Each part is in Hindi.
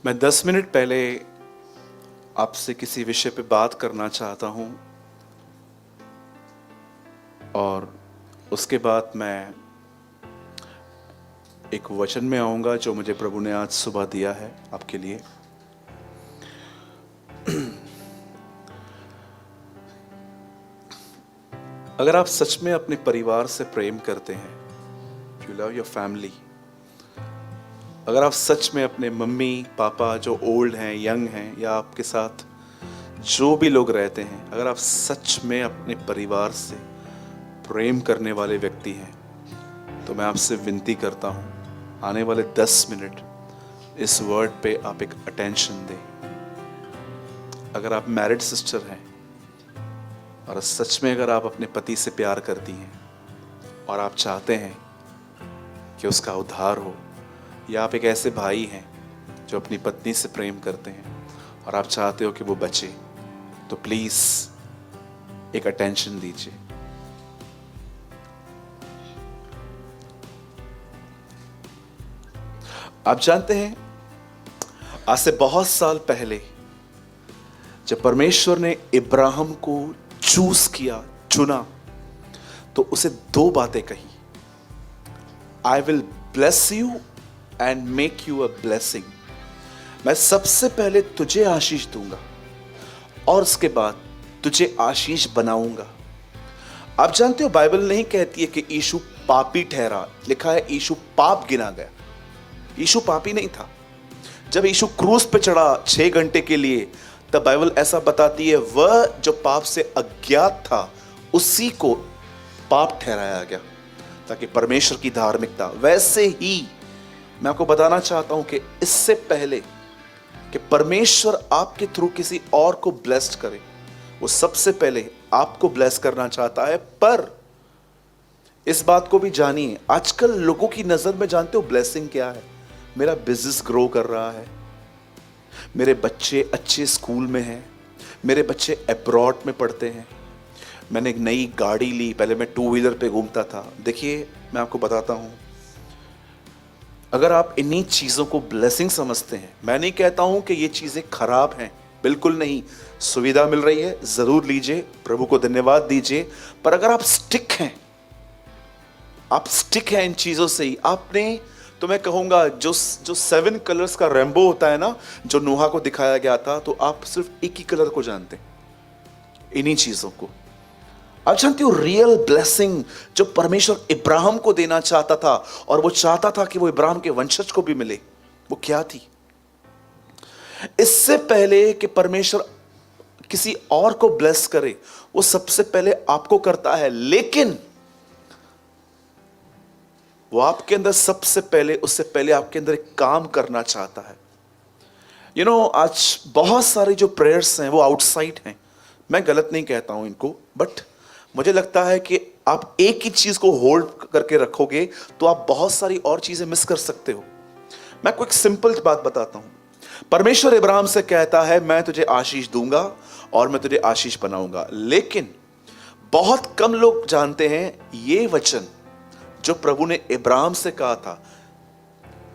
मैं 10 मिनट पहले आपसे किसी विषय पे बात करना चाहता हूं और उसके बाद मैं एक वचन में आऊंगा जो मुझे प्रभु ने आज सुबह दिया है आपके लिए। अगर आप सच में अपने परिवार से प्रेम करते हैं, यू लव योर फैमिली, अगर आप सच में अपने मम्मी पापा जो ओल्ड हैं, यंग हैं, या आपके साथ जो भी लोग रहते हैं, अगर आप सच में अपने परिवार से प्रेम करने वाले व्यक्ति हैं, तो मैं आपसे विनती करता हूं, आने वाले 10 मिनट इस वर्ड पे आप एक अटेंशन दें। अगर आप मैरिड सिस्टर हैं और सच में अगर आप अपने पति से प्यार करती हैं और आप चाहते हैं कि उसका उद्धार हो, या आप एक ऐसे भाई हैं जो अपनी पत्नी से प्रेम करते हैं और आप चाहते हो कि वो बचे, तो प्लीज एक अटेंशन दीजिए। आप जानते हैं, आज से बहुत साल पहले जब परमेश्वर ने इब्राहिम को चूज किया, चुना, तो उसे 2 बातें कही। I will bless you and make you a blessing. मैं सबसे पहले तुझे आशीष दूंगा और उसके बाद तुझे आशीष बनाऊंगा। आप जानते हो, बाइबल नहीं कहती है कि यीशु पापी ठहरा, लिखा है यीशु पाप गिना गया। यीशु पापी नहीं था। जब यीशु क्रूस पे चढ़ा 6 घंटे के लिए, तब बाइबल ऐसा बताती है वह जो पाप से अज्ञात था उसी को पाप ठहराया गया ताकि परमेश्वर की धार्मिकता। वैसे ही मैं आपको बताना चाहता हूं कि इससे पहले कि परमेश्वर आपके थ्रू किसी और को ब्लेस्ड करे, वो सबसे पहले आपको ब्लेस करना चाहता है। पर इस बात को भी जानिए, आजकल लोगों की नजर में जानते हो ब्लेसिंग क्या है? मेरा बिजनेस ग्रो कर रहा है, मेरे बच्चे अच्छे स्कूल में हैं, मेरे बच्चे अब्रॉड में पढ़ते हैं, मैंने एक नई गाड़ी ली, पहले मैं 2 व्हीलर पे घूमता था। देखिए, मैं आपको बताता हूं, अगर आप इन्हीं चीज़ों को ब्लेसिंग समझते हैं, मैं नहीं कहता हूं कि ये चीज़ें खराब हैं, बिल्कुल नहीं। सुविधा मिल रही है, ज़रूर लीजिए, प्रभु को धन्यवाद दीजिए। पर अगर आप स्टिक हैं इन चीज़ों से ही, आपने, तो मैं कहूँगा जो 7 कलर्स का रेनबो होता है ना, जो नूहा को दिखाया गया था, तो आप सिर्फ एक ही कलर को जानते हैं, इन्हीं चीज़ों को। आप जानते हो, रियल ब्लेसिंग जो परमेश्वर इब्राहिम को देना चाहता था, और वो चाहता था कि वो इब्राहिम के वंशज को भी मिले, वो क्या थी? इससे पहले कि परमेश्वर किसी और को ब्लेस करे, वो सबसे पहले आपको करता है। लेकिन वो आपके अंदर उससे पहले आपके अंदर एक काम करना चाहता है। आज बहुत सारी जो प्रेयर्स हैं वो आउटसाइड हैं। मैं गलत नहीं कहता हूं इनको, बट मुझे लगता है कि आप एक ही चीज को होल्ड करके रखोगे तो आप बहुत सारी और चीजें मिस कर सकते हो। मैं आपको एक सिंपल बात बताता हूं। परमेश्वर इब्राहिम से कहता है मैं तुझे आशीष दूंगा और मैं तुझे आशीष बनाऊंगा। लेकिन बहुत कम लोग जानते हैं ये वचन जो प्रभु ने इब्राहिम से कहा था,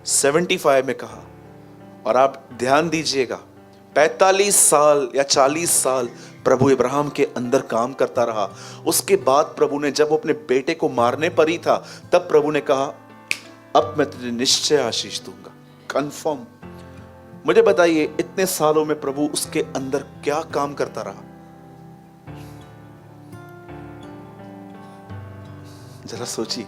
75 में कहा। और आप ध्यान दीजिएगा, 45 साल या 40 साल प्रभु इब्राहिम के अंदर काम करता रहा। उसके बाद प्रभु ने, जब वो अपने बेटे को मारने पर ही था, तब प्रभु ने कहा अब मैं तुझे निश्चय आशीष दूंगा, कंफर्म। मुझे बताइए, इतने सालों में प्रभु उसके अंदर क्या काम करता रहा? जरा सोचिए।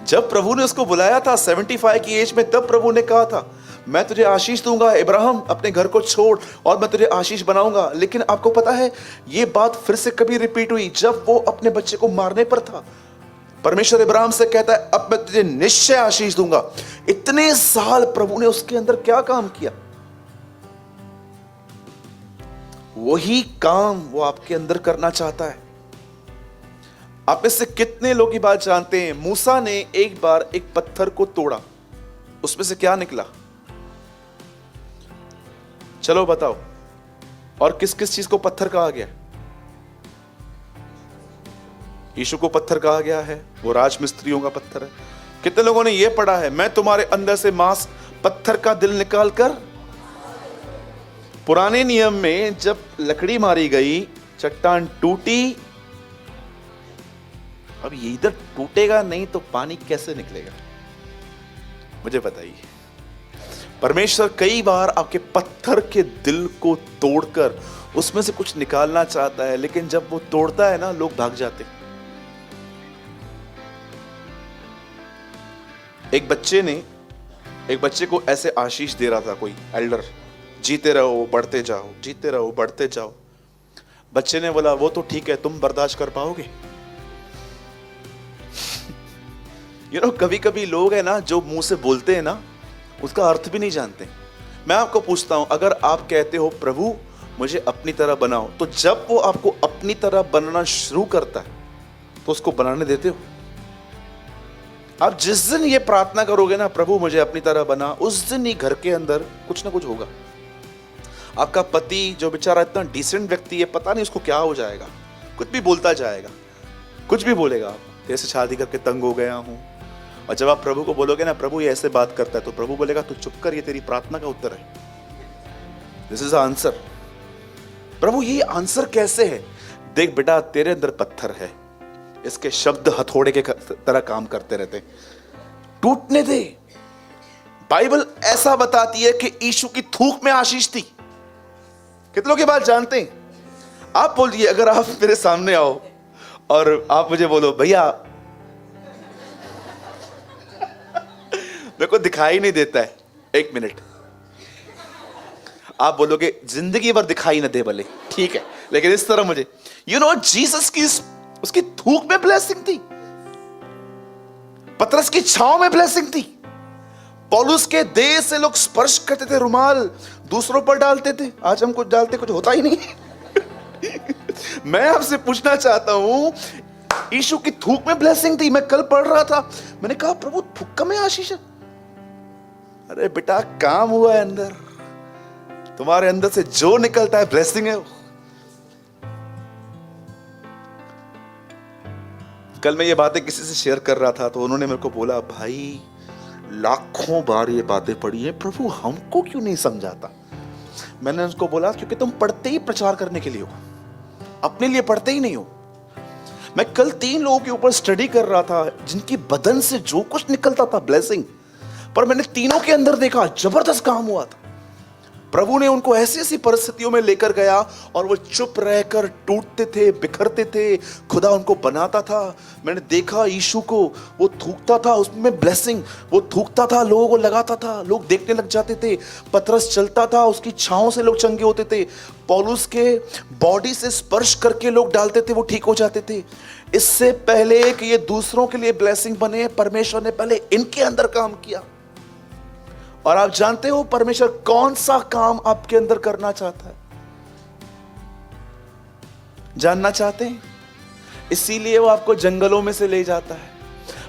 जब प्रभु ने उसको बुलाया था 75 की एज में, तब प्रभु ने कहा था मैं तुझे आशीष दूंगा, इब्राहिम अपने घर को छोड़ और मैं तुझे आशीष बनाऊंगा। लेकिन आपको पता है, यह बात फिर से कभी रिपीट हुई जब वो अपने बच्चे को मारने पर था। परमेश्वर इब्राहिम से कहता है अब मैं तुझे निश्चय आशीष दूंगा। इतने साल प्रभु ने उसके अंदर क्या काम किया? वही काम वो आपके अंदर करना चाहता है। आप में से कितने लोग की बात जानते हैं? मूसा ने एक बार एक पत्थर को तोड़ा, उसमें से क्या निकला? चलो बताओ। और किस किस चीज को पत्थर कहा गया? यीशु को पत्थर कहा गया है, वो राजमिस्त्रियों का पत्थर है। कितने लोगों ने यह पढ़ा है, मैं तुम्हारे अंदर से मांस पत्थर का दिल निकालकर। पुराने नियम में जब लकड़ी मारी गई, चट्टान टूटी। अब ये इधर टूटेगा नहीं तो पानी कैसे निकलेगा? मुझे बताइए। परमेश्वर कई बार आपके पत्थर के दिल को तोड़कर उसमें से कुछ निकालना चाहता है, लेकिन जब वो तोड़ता है ना, लोग भाग जाते। एक बच्चे को ऐसे आशीष दे रहा था कोई एल्डर, जीते रहो बढ़ते जाओ, जीते रहो बढ़ते जाओ। बच्चे ने बोला वो तो ठीक है, तुम बर्दाश्त कर पाओगे? कभी कभी लोग है ना, जो मुंह से बोलते हैं ना, उसका अर्थ भी नहीं जानते। मैं आपको पूछता हूं, अगर आप कहते हो प्रभु मुझे अपनी तरह बनाओ, तो जब वो आपको अपनी तरह बनाना शुरू करता है तो उसको बनाने देते हो? आप जिस दिन ये प्रार्थना करोगे ना, प्रभु मुझे अपनी तरह बना, उस दिन ही घर के अंदर कुछ ना कुछ होगा। आपका पति जो बेचारा इतना डिसेंट व्यक्ति है, पता नहीं उसको क्या हो जाएगा, कुछ भी बोलता जाएगा, कुछ भी बोलेगा। आप जैसे शादी करके तंग हो गया हूं, और जब आप प्रभु को बोलोगे ना, प्रभु ये ऐसे बात करता है, तो प्रभु बोलेगा तू चुप कर, ये तेरी प्रार्थना का उत्तर है, दिस इज आंसर। प्रभु ये आंसर कैसे है? देख बेटा, तेरे अंदर पत्थर है, इसके शब्द हथौड़े के तरह काम करते रहते, टूटने दे। बाइबल ऐसा बताती है कि यीशु की थूक में आशीष थी। कितनों की बात जानते हैं? आप बोलिए, अगर आप मेरे सामने आओ और आप मुझे बोलो भैया मेरे को दिखाई नहीं देता है, एक मिनट, आप बोलोगे जिंदगी भर दिखाई ना दे भले, ठीक है, लेकिन इस तरह मुझे जीसस की उसकी थूक में ब्लेसिंग थी, पतरस की छांव में ब्लेसिंग थी, पौलुस के देह से लोग स्पर्श करते थे, रुमाल दूसरों पर डालते थे। आज हम कुछ डालते, कुछ होता ही नहीं। मैं आपसे पूछना चाहता हूं, यीशु की थूक में ब्लेसिंग थी। मैं कल पढ़ रहा था, मैंने कहा प्रभु थूक में आशीष है। अरे बेटा, काम हुआ है अंदर, तुम्हारे अंदर से जो निकलता है ब्लेसिंग है। कल मैं ये बातें किसी से शेयर कर रहा था, तो उन्होंने मेरे को बोला, भाई लाखों बार ये बातें पढ़ी है, प्रभु हमको क्यों नहीं समझाता? मैंने उसको बोला, क्योंकि तुम पढ़ते ही प्रचार करने के लिए हो, अपने लिए पढ़ते ही नहीं हो। मैं कल 3 लोगों के ऊपर स्टडी कर रहा था, जिनकी बदन से जो कुछ निकलता था ब्लेसिंग, पर मैंने तीनों के अंदर देखा जबरदस्त काम हुआ था। प्रभु ने उनको ऐसी ऐसी परिस्थितियों में लेकर गया और वो चुप रहकर टूटते थे, बिखरते थे, खुदा उनको बनाता था। मैंने देखा यीशु को, वो थूकता था, उसमें ब्लेसिंग, वो थूकता था, लोगों को लगाता था, लोग देखने लग जाते थे। पतरस चलता था, उसकी छांव से लोग चंगे होते थे। पौलुस के बॉडी से स्पर्श करके लोग डालते थे, वो ठीक हो जाते थे। इससे पहले कि ये दूसरों के लिए ब्लेसिंग बने, परमेश्वर ने पहले इनके अंदर काम किया। और आप जानते हो परमेश्वर कौन सा काम आपके अंदर करना चाहता है? जानना चाहते हैं? इसीलिए वो आपको जंगलों में से ले जाता है।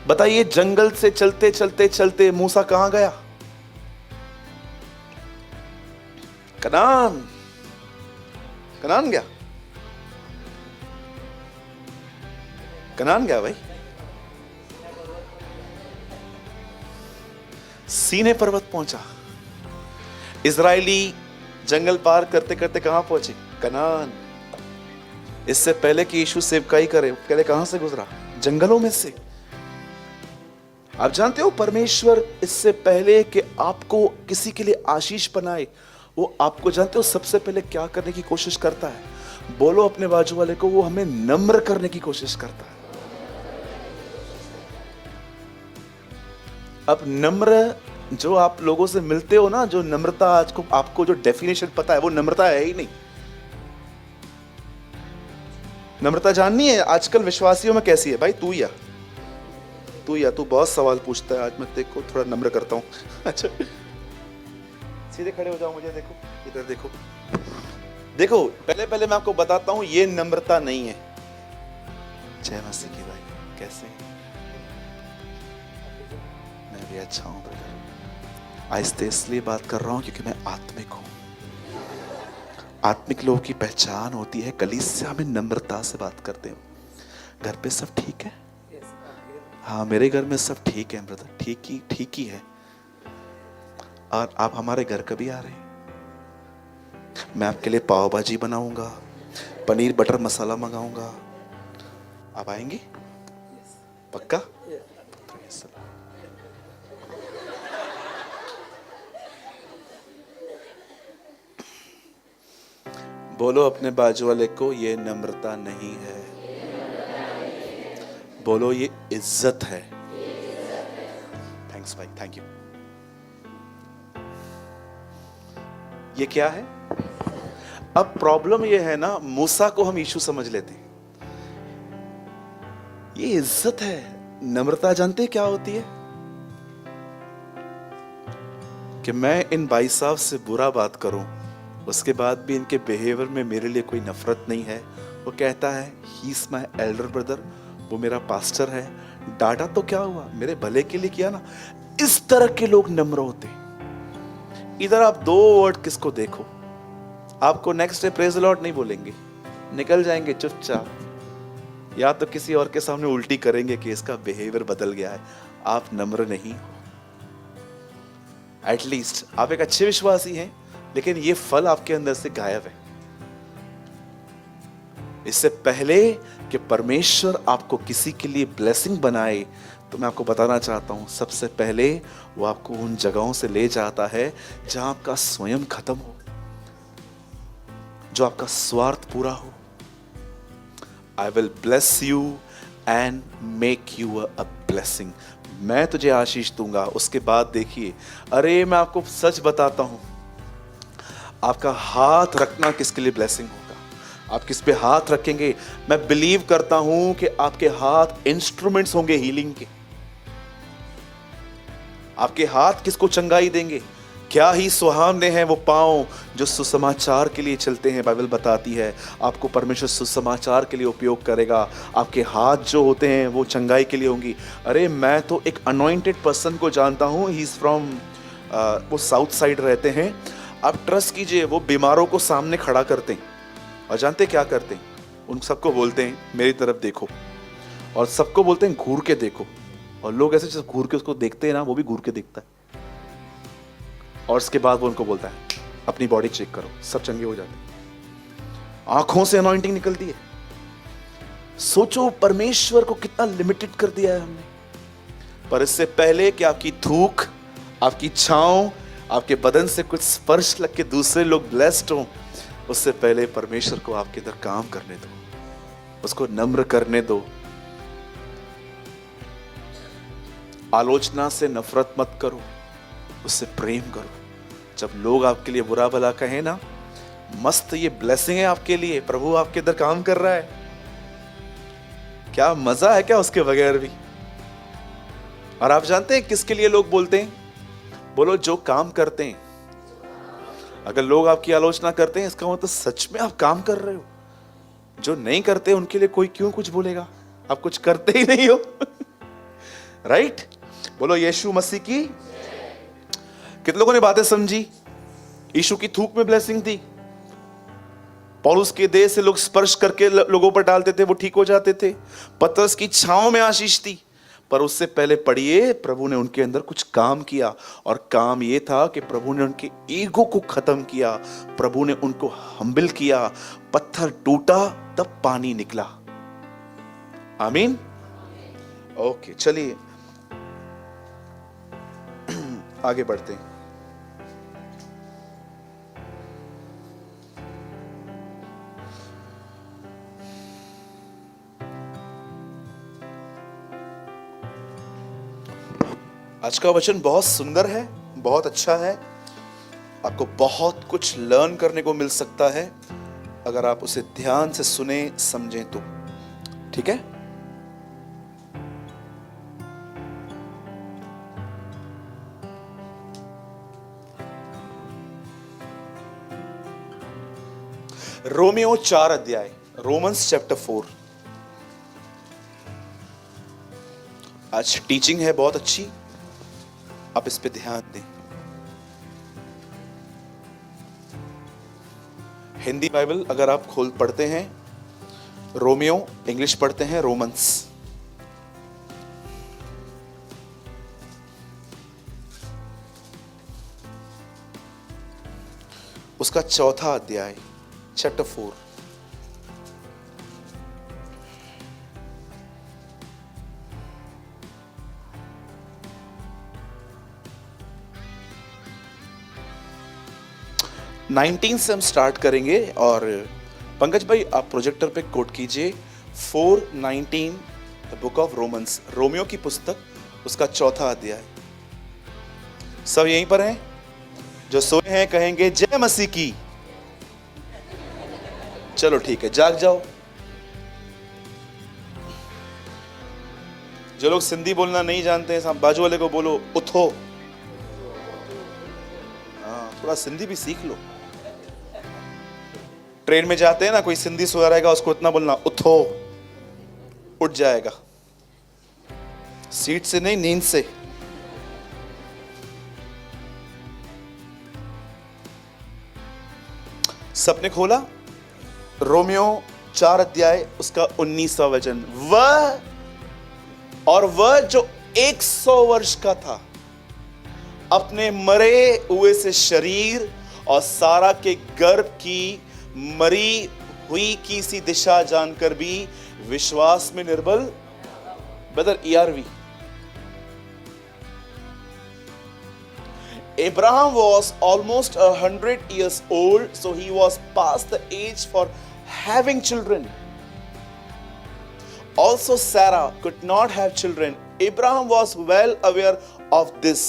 बताइए, जंगल से चलते चलते चलते मूसा कहां गया? कनान। कनान गया, कनान गया भाई। सीने पर्वत पहुंचा। इजरायली जंगल पार करते करते कहां पहुंचे? कनान। इससे पहले कि यीशु सेवकाई करे, पहले कहां से गुजरा? जंगलों में से। आप जानते हो परमेश्वर इससे पहले कि आपको किसी के लिए आशीष बनाए, वो आपको जानते हो सबसे पहले क्या करने की कोशिश करता है? बोलो अपने बाजू वाले को, वो हमें नम्र करने की कोशिश करता है। अब नम्र जो आप लोगों से मिलते हो ना, जो नम्रता आज को आपको जो डेफिनेशन पता है, वो नम्रता है ही नहीं। नम्रता जाननी है आजकल विश्वासियों में कैसी है? भाई तू तू बहुत सवाल पूछता है, आज मैं तेरे को थोड़ा नम्र करता हूं। अच्छा, सीधे खड़े हो जाओ, मुझे देखो, इधर देखो। देखो, पहले मैं आपको बताता हूं, ये नम्रता नहीं है। जय मसीह की भाई, कैसे? मैं भी अच्छा हूं ब्रदर। आहिस्ते इसलिए बात कर रहा हूं क्योंकि मैं आत्मिक हूं। आत्मिक लोगों की पहचान होती है कलीसिया में नम्रता से बात करते हो। घर पे सब ठीक है? हाँ, मेरे घर में सब ठीक है ब्रदर, ठीक ही है। और आप हमारे घर कभी आ रहे हैं? मैं आपके लिए पाव भाजी बनाऊंगा, पनीर बटर मसाला मंगाऊंगा। आप आएंगे? पक्का? बोलो अपने बाजू वाले को, ये नम्रता नहीं है। बोलो ये इज्जत है। थैंक्स भाई, थैंक यू। ये क्या है? अब प्रॉब्लम ये है ना, मूसा को हम यीशु समझ लेते हैं। ये इज्जत है। नम्रता जानते क्या होती है? कि मैं इन भाई साहब से बुरा बात करूं, उसके बाद भी इनके बिहेवियर में मेरे लिए कोई नफरत नहीं है। वो कहता है he is my elder brother, वो मेरा पास्टर है, डांटा तो क्या हुआ, मेरे भले के लिए किया ना। इस तरह के लोग नम्र होते। इधर आप दो वर्ड किसको देखो, आपको next day praise the Lord नहीं बोलेंगे, निकल जाएंगे चुपचाप, या तो किसी और के सामने उल्टी करेंगे कि इसका बिहेवियर बदल गया है। आप नम्र नहीं हो। एटलीस्ट आप एक अच्छे विश्वासी हैं, लेकिन ये फल आपके अंदर से गायब है। इससे पहले कि परमेश्वर आपको किसी के लिए ब्लेसिंग बनाए, तो मैं आपको बताना चाहता हूं, सबसे पहले वो आपको उन जगहों से ले जाता है जहां आपका स्वयं खत्म हो, जो आपका स्वार्थ पूरा हो। I will bless you and make you a blessing. मैं तुझे आशीष दूंगा। उसके बाद देखिए, अरे मैं आपको सच बताता हूं, आपका हाथ रखना किसके लिए ब्लेसिंग होगा। आप किस पे हाथ रखेंगे, मैं बिलीव करता हूं कि आपके हाथ इंस्ट्रूमेंट्स होंगे हीलिंग के। आपके हाथ किसको चंगाई देंगे? क्या ही सुहावने हैं वो पांव जो सुसमाचार के लिए चलते हैं। बाइबल बताती है आपको परमेश्वर सुसमाचार के लिए उपयोग करेगा। आपके हाथ जो होते हैं वो चंगाई के लिए होंगी। अरे मैं तो एक अनॉइंटेड पर्सन को जानता हूं, ही इज फ्रॉम, वो साउथ साइड रहते हैं। आप ट्रस्ट कीजिए, वो बीमारों को सामने खड़ा करते हैं और जानते क्या करते हैं, उन सबको बोलते हैं मेरी तरफ देखो, और सबको बोलते हैं घूर के देखो, और लोग ऐसे जैसे घूर के उसको देखते हैं ना, वो भी घूर के देखता है। और उसके बाद वो उनको बोलता है अपनी बॉडी चेक करो, सब चंगे हो जाते हैं। आंखों से अनॉइंटिंग निकलती है। सोचो परमेश्वर को कितना लिमिटेड कर दिया है हमने। पर इससे पहले कि आपकी थूक, आपकी छांव, आपके बदन से कुछ स्पर्श लग के दूसरे लोग ब्लेस्ड हों, उससे पहले परमेश्वर को आपके अंदर काम करने दो, उसको नम्र करने दो। आलोचना से नफरत मत करो, उससे प्रेम करो। जब लोग आपके लिए बुरा भला कहें ना, मस्त ये ब्लेसिंग है आपके लिए, प्रभु आपके अंदर काम कर रहा है। क्या मजा है क्या उसके बगैर भी। और आप जानते हैं किसके लिए लोग बोलते हैं? बोलो जो काम करते हैं। अगर लोग आपकी आलोचना करते हैं, इसका मतलब सच में आप काम कर रहे हो। जो नहीं करते उनके लिए कोई क्यों कुछ बोलेगा, आप कुछ करते ही नहीं हो। राइट? बोलो यीशु मसीह की। कितने लोगों ने बातें समझी? यीशु की थूक में ब्लेसिंग थी। पौलुस के देह से लोग स्पर्श करके लोगों पर डालते थे, वो ठीक हो जाते थे। पतरस की छांव में आशीष थी। पर उससे पहले पढ़िए, प्रभु ने उनके अंदर कुछ काम किया, और काम ये था कि प्रभु ने उनके ईगो को खत्म किया, प्रभु ने उनको हम्बल किया। पत्थर टूटा तब पानी निकला। आमीन। ओके, चलिए आगे बढ़ते हैं। आज का वचन बहुत सुंदर है, बहुत अच्छा है। आपको बहुत कुछ लर्न करने को मिल सकता है अगर आप उसे ध्यान से सुने समझें तो। ठीक है? रोमियो 4 अध्याय, रोमन्स चैप्टर 4। आज टीचिंग है बहुत अच्छी, आप इस पे ध्यान दें। हिंदी बाइबल अगर आप खोल पढ़ते हैं रोमियो, इंग्लिश पढ़ते हैं रोमन्स। उसका चौथा अध्याय, चैप्टर 4। नाइनटीन से हम स्टार्ट करेंगे। और पंकज भाई आप प्रोजेक्टर पे कोट कीजिए 4:19, the book of Romans, Romeo की पुस्तक, उसका चौथा अध्याय। सब यहीं पर हैं? जो सोए हैं कहेंगे जय मसीह की। चलो ठीक है, जाग जाओ। जो लोग सिंधी बोलना नहीं जानते हैं, बाजू वाले को बोलो उठो। हाँ, थोड़ा सिंधी भी सीख लो। ट्रेन में जाते हैं ना, कोई सिंधी सोया रहेगा, उसको इतना बोलना उठो, उठ जाएगा। सीट से नहीं, नींद से। सबने खोला रोमियो 4 अध्याय, उसका 19वां वचन। वह जो 100 वर्ष का था, अपने मरे हुए से शरीर और सारा के गर्भ की मरी हुई की सी दिशा जानकर भी विश्वास में निर्बल, brother ERV, Abraham was almost 100 years old, so he was past the age for having children. Also, Sarah could not have children. Abraham was well aware of this,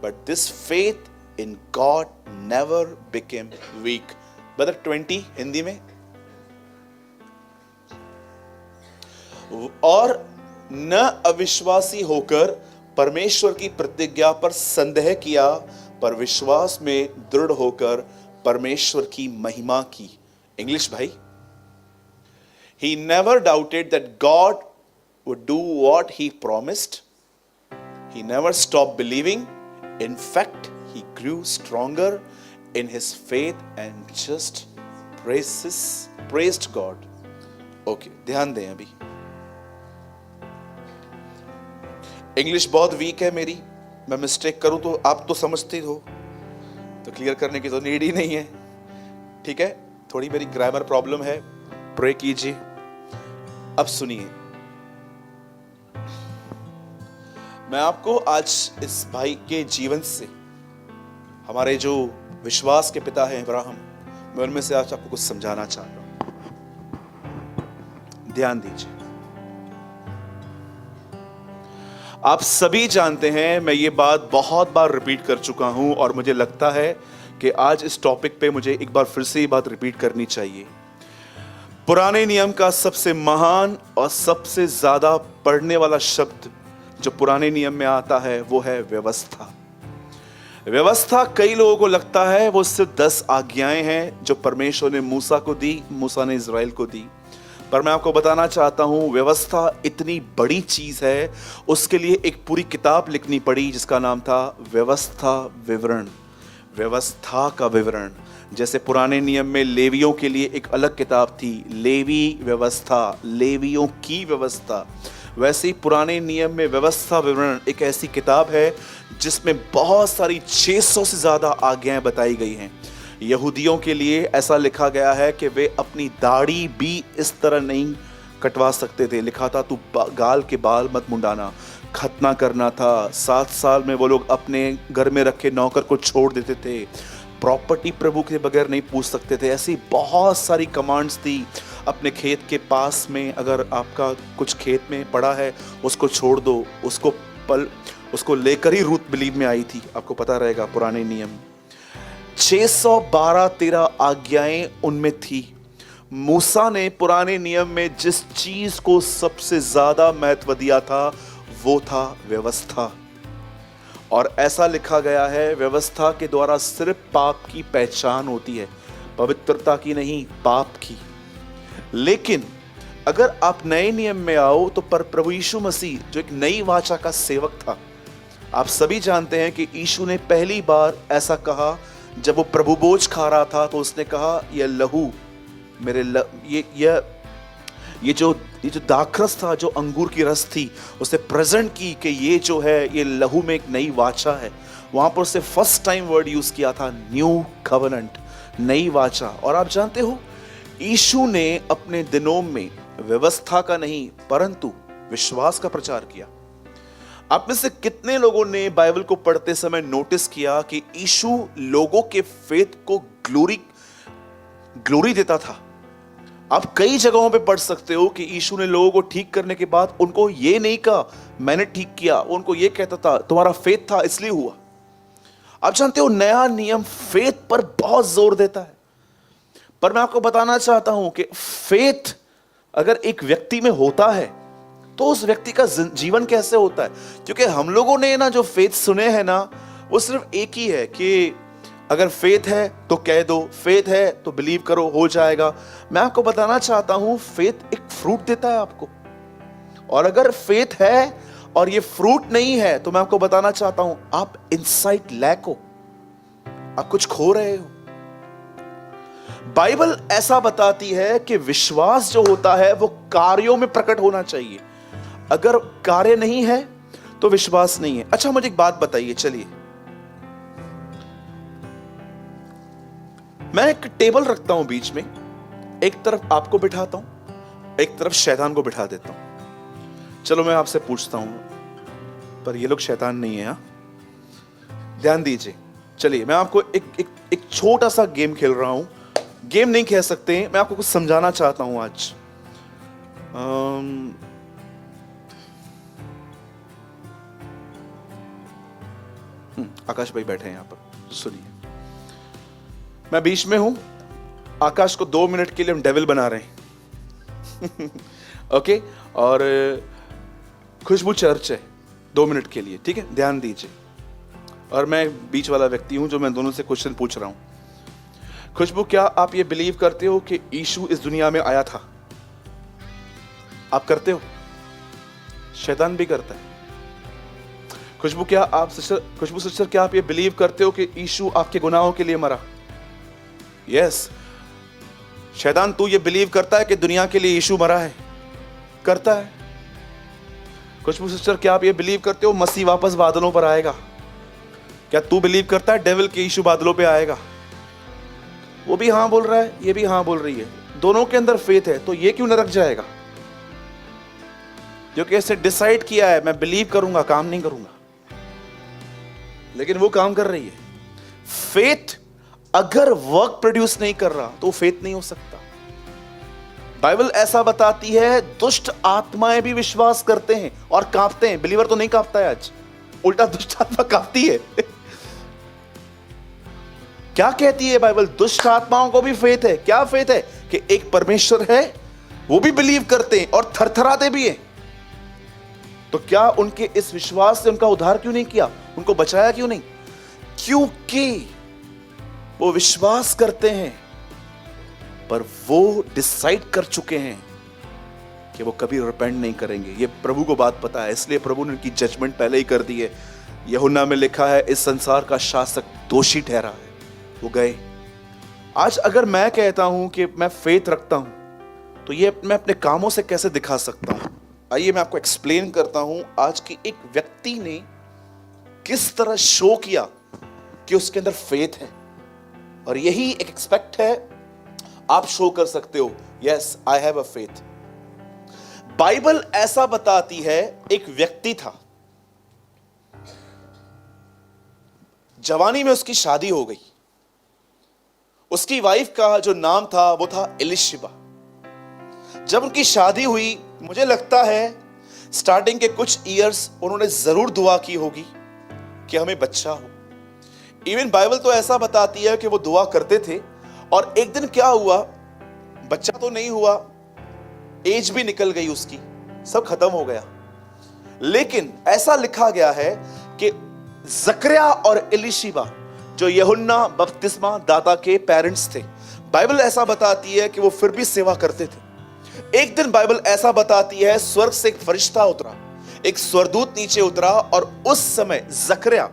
but this faith in God never became weak. Brother 20 Hindi में। और न अविश्वासी होकर परमेश्वर की प्रतिज्ञा पर संदेह किया, पर विश्वास में दृढ़ होकर परमेश्वर की महिमा की। इंग्लिश भाई। He never doubted that God would do what he promised. He never stopped believing. In fact, he grew stronger in his faith and just praised God. Okay, ध्यान दें अभी। इंग्लिश बहुत वीक है मेरी, मैं मिस्टेक करूं तो आप तो समझते हो, तो क्लियर करने की तो नीड ही नहीं है। ठीक है, थोड़ी मेरी ग्रामर प्रॉब्लम है, प्रे कीजिए। अब सुनिए, मैं आपको आज इस भाई के जीवन से, हमारे जो विश्वास के पिता हैं अब्राहम, मैं उनमें से आज आपको कुछ समझाना चाहता हूं। ध्यान दीजिए। आप सभी जानते हैं, मैं ये बात बहुत बार रिपीट कर चुका हूं, और मुझे लगता है कि आज इस टॉपिक पे मुझे एक बार फिर से ये बात रिपीट करनी चाहिए। पुराने नियम का सबसे महान और सबसे ज्यादा पढ़ने वाला शब्द जो पुराने नियम में आता है वो है व्यवस्था। व्यवस्था कई लोगों को लगता है वो सिर्फ 10 आज्ञाएं हैं जो परमेश्वर ने मूसा को दी, मूसा ने इज़राइल को दी। पर मैं आपको बताना चाहता हूं, व्यवस्था इतनी बड़ी चीज है, उसके लिए एक पूरी किताब लिखनी पड़ी जिसका नाम था व्यवस्था विवरण। व्यवस्था का विवरण। जैसे पुराने नियम में लेवियों के लिए एक अलग किताब थी, लेवी व्यवस्था, लेवियों की व्यवस्था, वैसे ही पुराने नियम में व्यवस्था विवरण एक ऐसी किताब है जिसमें बहुत सारी 600 से ज्यादा आज्ञाएं बताई गई हैं। यहूदियों के लिए ऐसा लिखा गया है कि वे अपनी दाढ़ी भी इस तरह नहीं कटवा सकते थे। लिखा था तू गाल के बाल मत मुंडाना। खतना करना था। 7 साल में वो लोग अपने घर में रखे नौकर को छोड़ देते थे। प्रॉपर्टी प्रभु के बगैर नहीं पूछ सकते थे। ऐसी बहुत सारी कमांड्स थी। अपने खेत के पास में अगर आपका कुछ खेत में पड़ा है उसको छोड़ दो, उसको लेकर ही रूत बिलीव में आई थी। आपको पता रहेगा पुराने नियम 612-13 आज्ञाएं उनमें थी। मूसा ने पुराने नियम में जिस चीज को सबसे ज्यादा महत्व दिया था वो था व्यवस्था। और ऐसा लिखा गया है, व्यवस्था के द्वारा सिर्फ पाप की पहचान होती है, पवित्रता की नहीं, पाप की। लेकिन अगर आप नए नियम में आओ तो प्रभु यीशु मसीह जो एक नई वाचा का सेवक था, आप सभी जानते हैं कि यीशु ने पहली बार ऐसा कहा जब वो प्रभु भोज खा रहा था, तो उसने कहा यह लहू मेरे ये जो दाखरस था, जो अंगूर की रस थी, उसे प्रेजेंट की कि ये जो है ये लहू में एक नई वाचा है। वहां पर उससे फर्स्ट टाइम वर्ड यूज किया था न्यू कवेनेंट। नई वाचा। और आप जानते हो, यीशु ने अपने दिनों में व्यवस्था का नहीं परंतु विश्वास का प्रचार किया। आप में से कितने लोगों ने बाइबल को पढ़ते समय नोटिस किया कि यीशु लोगों के फेथ को ग्लोरी देता था। आप कई जगहों पे पढ़ सकते हो कि यीशु ने लोगों को ठीक करने के बाद उनको ये नहीं कहा मैंने ठीक किया, उनको ये कहता था तुम्हारा फेथ था इसलिए हुआ। आप जानते हो, नया नियम फेथ पर बहुत जोर देता है। पर मैं आपको बताना चाहता हूं कि फेथ अगर एक व्यक्ति में होता है तो उस व्यक्ति का जीवन कैसे होता है। क्योंकि हम लोगों ने ना जो फेथ सुने हैं ना, वो सिर्फ एक ही है कि अगर फेथ है तो कह दो, फेथ है तो बिलीव करो, हो जाएगा। मैं आपको बताना चाहता हूं, फेथ एक फ्रूट देता है आपको। और अगर फेथ है और ये फ्रूट नहीं है तो मैं आपको बताना चाहता हूं, आप इनसाइट लैक हो, आप कुछ खो रहे हो। बाइबल ऐसा बताती है कि विश्वास जो होता है वो कार्यों में प्रकट होना चाहिए। अगर कार्य नहीं है तो विश्वास नहीं है। अच्छा, मुझे एक बात बताइए, चलिए मैं एक टेबल रखता हूं बीच में, एक तरफ आपको बिठाता हूं, एक तरफ शैतान को बिठा देता हूं। चलो मैं आपसे पूछता हूं, पर ये लोग शैतान नहीं है, ध्यान दीजिए। चलिए मैं आपको एक छोटा सा गेम खेल रहा हूं। गेम नहीं कह सकते, मैं आपको कुछ समझाना चाहता हूं आज। आकाश भाई बैठे हैं यहां पर, सुनिए। मैं बीच में हूं, आकाश को 2 मिनट के लिए हम डेविल बना रहे हैं ओके, और खुशबू चर्च है 2 मिनट के लिए, ठीक है, ध्यान दीजिए। और मैं बीच वाला व्यक्ति हूं जो मैं दोनों से क्वेश्चन पूछ रहा हूं। खुशबू, क्या आप ये बिलीव करते हो कि यीशु इस दुनिया में आया था? आप करते हो? शैतान भी करता है। खुशबू, क्या आप खुशबू सिस्टर, क्या आप ये बिलीव करते हो कि यीशु आपके गुनाहों के लिए मरा? यस। शैतान, तू ये बिलीव करता है कि दुनिया के लिए यीशु मरा है? करता है। खुशबू सिस्टर, क्या आप ये बिलीव करते हो मसीह वापस बादलों पर आएगा? क्या तू बिलीव करता है डेविल के यीशु बादलों पे आएगा? वो भी हाँ बोल रहा है, ये भी हाँ बोल रही है, दोनों के अंदर फेथ है, तो ये क्यों नरक जाएगा? क्योंकि ऐसे डिसाइड किया है मैं बिलीव करूंगा, काम नहीं करूंगा, लेकिन वो काम कर रही है। फेथ अगर वर्क प्रोड्यूस नहीं कर रहा तो फेथ नहीं हो सकता। बाइबल ऐसा बताती है, दुष्ट आत्माएं भी विश्वास करते हैं और कांपते हैं। बिलीवर तो नहीं कांपता है आज, उल्टा दुष्ट आत्मा कांपती है क्या कहती है बाइबल? दुष्ट आत्माओं को भी फेथ है। क्या फेथ है? कि एक परमेश्वर है, वो भी बिलीव करते हैं और थरथराते भी हैं। तो क्या उनके इस विश्वास से उनका उद्धार क्यों नहीं किया? उनको बचाया क्यों नहीं? क्योंकि वो विश्वास करते हैं, पर वो डिसाइड कर चुके हैं कि वो कभी रिपेंट नहीं करेंगे। ये प्रभु को बात पता है, इसलिए प्रभु ने उनकी जजमेंट पहले ही कर दी है। यूहन्ना में लिखा है, इस संसार का शासक दोषी ठहरा है, वो गए। आज अगर मैं कहता हूं कि मैं फेथ रखता हूं, तो ये मैं अपने कामों से कैसे दिखा सकता हूं? आइए मैं आपको एक्सप्लेन करता हूं आज की एक व्यक्ति ने किस तरह शो किया कि उसके अंदर फेथ है। और यही एक एक्सपेक्ट है, आप शो कर सकते हो, yes I have a faith. Bible ऐसा बताती है, एक व्यक्ति था, जवानी में उसकी शादी हो गई। उसकी वाइफ का जो नाम था वो था एलिशिबा। जब उनकी शादी हुई, मुझे लगता है स्टार्टिंग के कुछ ईयर्स उन्होंने जरूर दुआ की होगी कि हमें बच्चा हो। इवन बाइबल तो ऐसा बताती है कि वो दुआ करते थे। और एक दिन क्या हुआ, बच्चा तो नहीं हुआ, एज भी निकल गई उसकी, सब खत्म हो गया। लेकिन ऐसा लिखा गया है कि जकरिया और एलिशिबा जो यूहन्ना बपतिस्मा दाता के पेरेंट्स थे, बाइबल ऐसा बताती है कि वो फिर भी सेवा करते थे। एक दिन बाइबल ऐसा बताती है, स्वर्ग से एक फरिश्ता उतरा, एक स्वर्गदूत नीचे उतरा, और उस समय जकरिया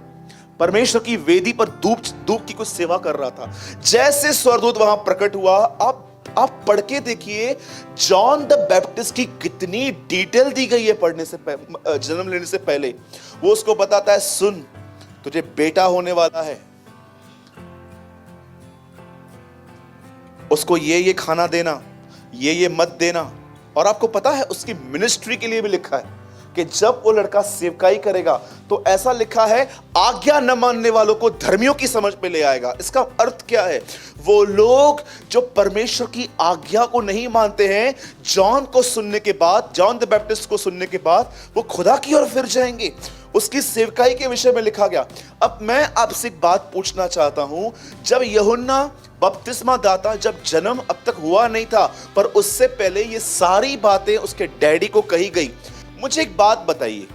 परमेश्वर की वेदी पर धूप की कुछ सेवा कर रहा था। जैसे स्वर्गदूत वहां प्रकट हुआ, आप पढ़ के देखिए, जॉन द बैप्टिस्ट की कितनी डिटेल दी गई है पढ़ने से जन्म लेने से पहले। वो उसको बताता है, सुन तुझे बेटा होने वाला है, उसको ये खाना देना, ये मत देना। और आपको पता है उसकी मिनिस्ट्री के लिए भी लिखा है कि जब वो लड़का सेवकाई करेगा तो ऐसा लिखा है, आज्ञा न मानने वालों को धर्मियों की समझ पे ले आएगा। इसका अर्थ क्या है? वो लोग जो परमेश्वर की आज्ञा को नहीं मानते हैं, जॉन को सुनने के बाद, जॉन द बैप्टिस्ट को सुनने के बाद वो खुदा की ओर फिर जाएंगे। उसकी सेवकाई के विषय में लिखा गया। अब मैं आपसे एक बात पूछना चाहता हूं, जब यूहन्ना बपतिस्मा दाता जब जन्म अब तक हुआ नहीं था, पर उससे पहले ये सारी बातें उसके डैडी को कही गई, मुझे एक बात बताइए,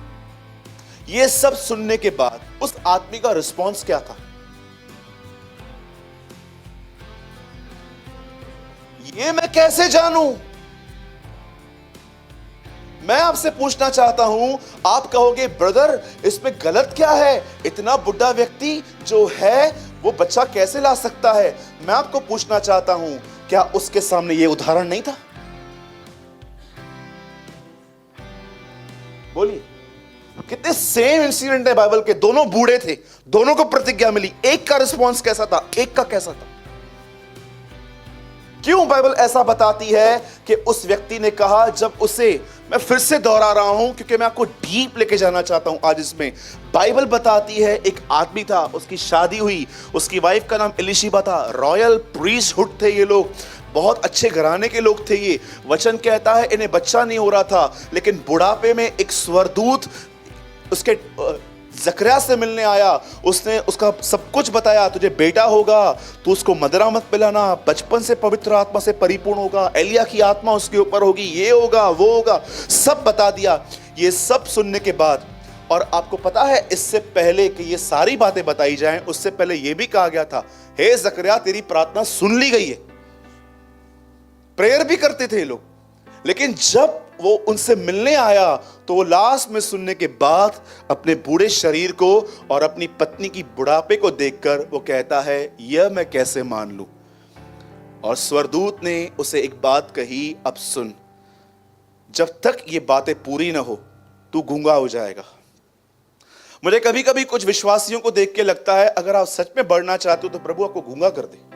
ये सब सुनने के बाद उस आदमी का रिस्पॉन्स क्या था? ये मैं कैसे जानूं? मैं आपसे पूछना चाहता हूं, आप कहोगे ब्रदर इसमें गलत क्या है, इतना बुढ़ा व्यक्ति जो है वो बच्चा कैसे ला सकता है? मैं आपको पूछना चाहता हूं, क्या उसके सामने ये उदाहरण नहीं था? बोलिए, कितने सेम इंसिडेंट है बाइबल के, दोनों बूढ़े थे, दोनों को प्रतिज्ञा मिली, एक का रिस्पॉन्स कैसा था, एक का कैसा था? क्यों बाइबल ऐसा बताती है कि उस व्यक्ति ने कहा, जब उसे, मैं फिर से दोहरा रहा हूं क्योंकि मैं आपको डीप लेके जाना चाहता हूं आज इसमें। बाइबल बताती है एक आदमी था, उसकी शादी हुई, उसकी वाइफ का नाम एलिशिबा था, रॉयल प्रीस्टहुड थे ये लोग, बहुत अच्छे घराने के लोग थे ये। वचन कहता है इन्हें बच्चा नहीं हो रहा था, लेकिन बुढ़ापे में एक स्वर्गदूत उसके जकरिया से मिलने आया, उसने उसका सब कुछ बताया, तुझे बेटा होगा, तू उसको मदिरा मत पिलाना, बचपन से पवित्र आत्मा से परिपूर्ण होगा, एलिया की आत्मा उसके ऊपर होगी, ये होगा वो होगा, सब बता दिया। ये सब सुनने के बाद, और आपको पता है इससे पहले कि ये सारी बातें बताई जाएं, उससे पहले ये भी कहा गया था, हे जकरिया तेरी प्रार्थना सुन ली गई है। प्रेयर भी करते थे ये लोग, लेकिन जब वो उनसे मिलने आया तो वो लास्ट में सुनने के बाद अपने बूढ़े शरीर को और अपनी पत्नी की बुढ़ापे को देखकर वो कहता है, यह मैं कैसे मान लूं? और स्वर्गदूत ने उसे एक बात कही, अब सुन, जब तक ये बातें पूरी ना हो तू गूंगा हो जाएगा। मुझे कभी कभी कुछ विश्वासियों को देख के लगता है, अगर आप सच में बढ़ना चाहते हो तो प्रभु आपको गूंगा कर दे।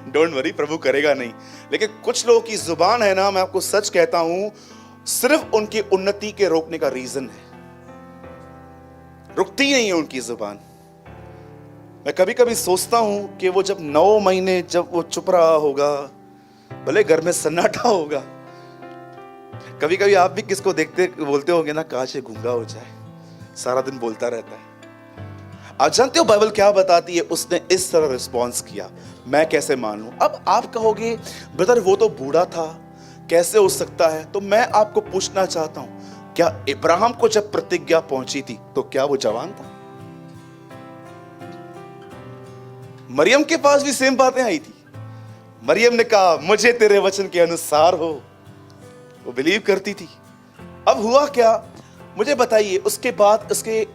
डोंट वरी, प्रभु करेगा नहीं, लेकिन कुछ लोगों की जुबान है ना, मैं आपको सच कहता हूं, सिर्फ उनकी उन्नति के रोकने का रीजन है, रुकती नहीं है उनकी जुबान। मैं कभी कभी सोचता हूं कि वो जब 9 महीने जब वो चुप रहा होगा, भले घर में सन्नाटा होगा, कभी कभी आप भी किसको देखते बोलते होंगे ना, काश ये गूंगा हो जाए, सारा दिन बोलता रहता है। आप जानते हो बाइबल क्या बताती है? उसने इस तरह रिस्पॉन्स किया, मैं कैसे मान लूं? अब आप कहोगे ब्रदर वो तो बूढ़ा था, कैसे हो सकता है? तो मैं आपको पूछना चाहता हूं, क्या इब्राहिम को जब प्रतिज्ञा पहुंची थी तो क्या वो जवान था? मरियम के पास भी सेम बातें आई थी। मरियम ने कहा मुझे तेरे वचन के अनुसार हो, वो बिलीव करती थी। अब हुआ क्या, मुझे बताइए। उसके बाद उसके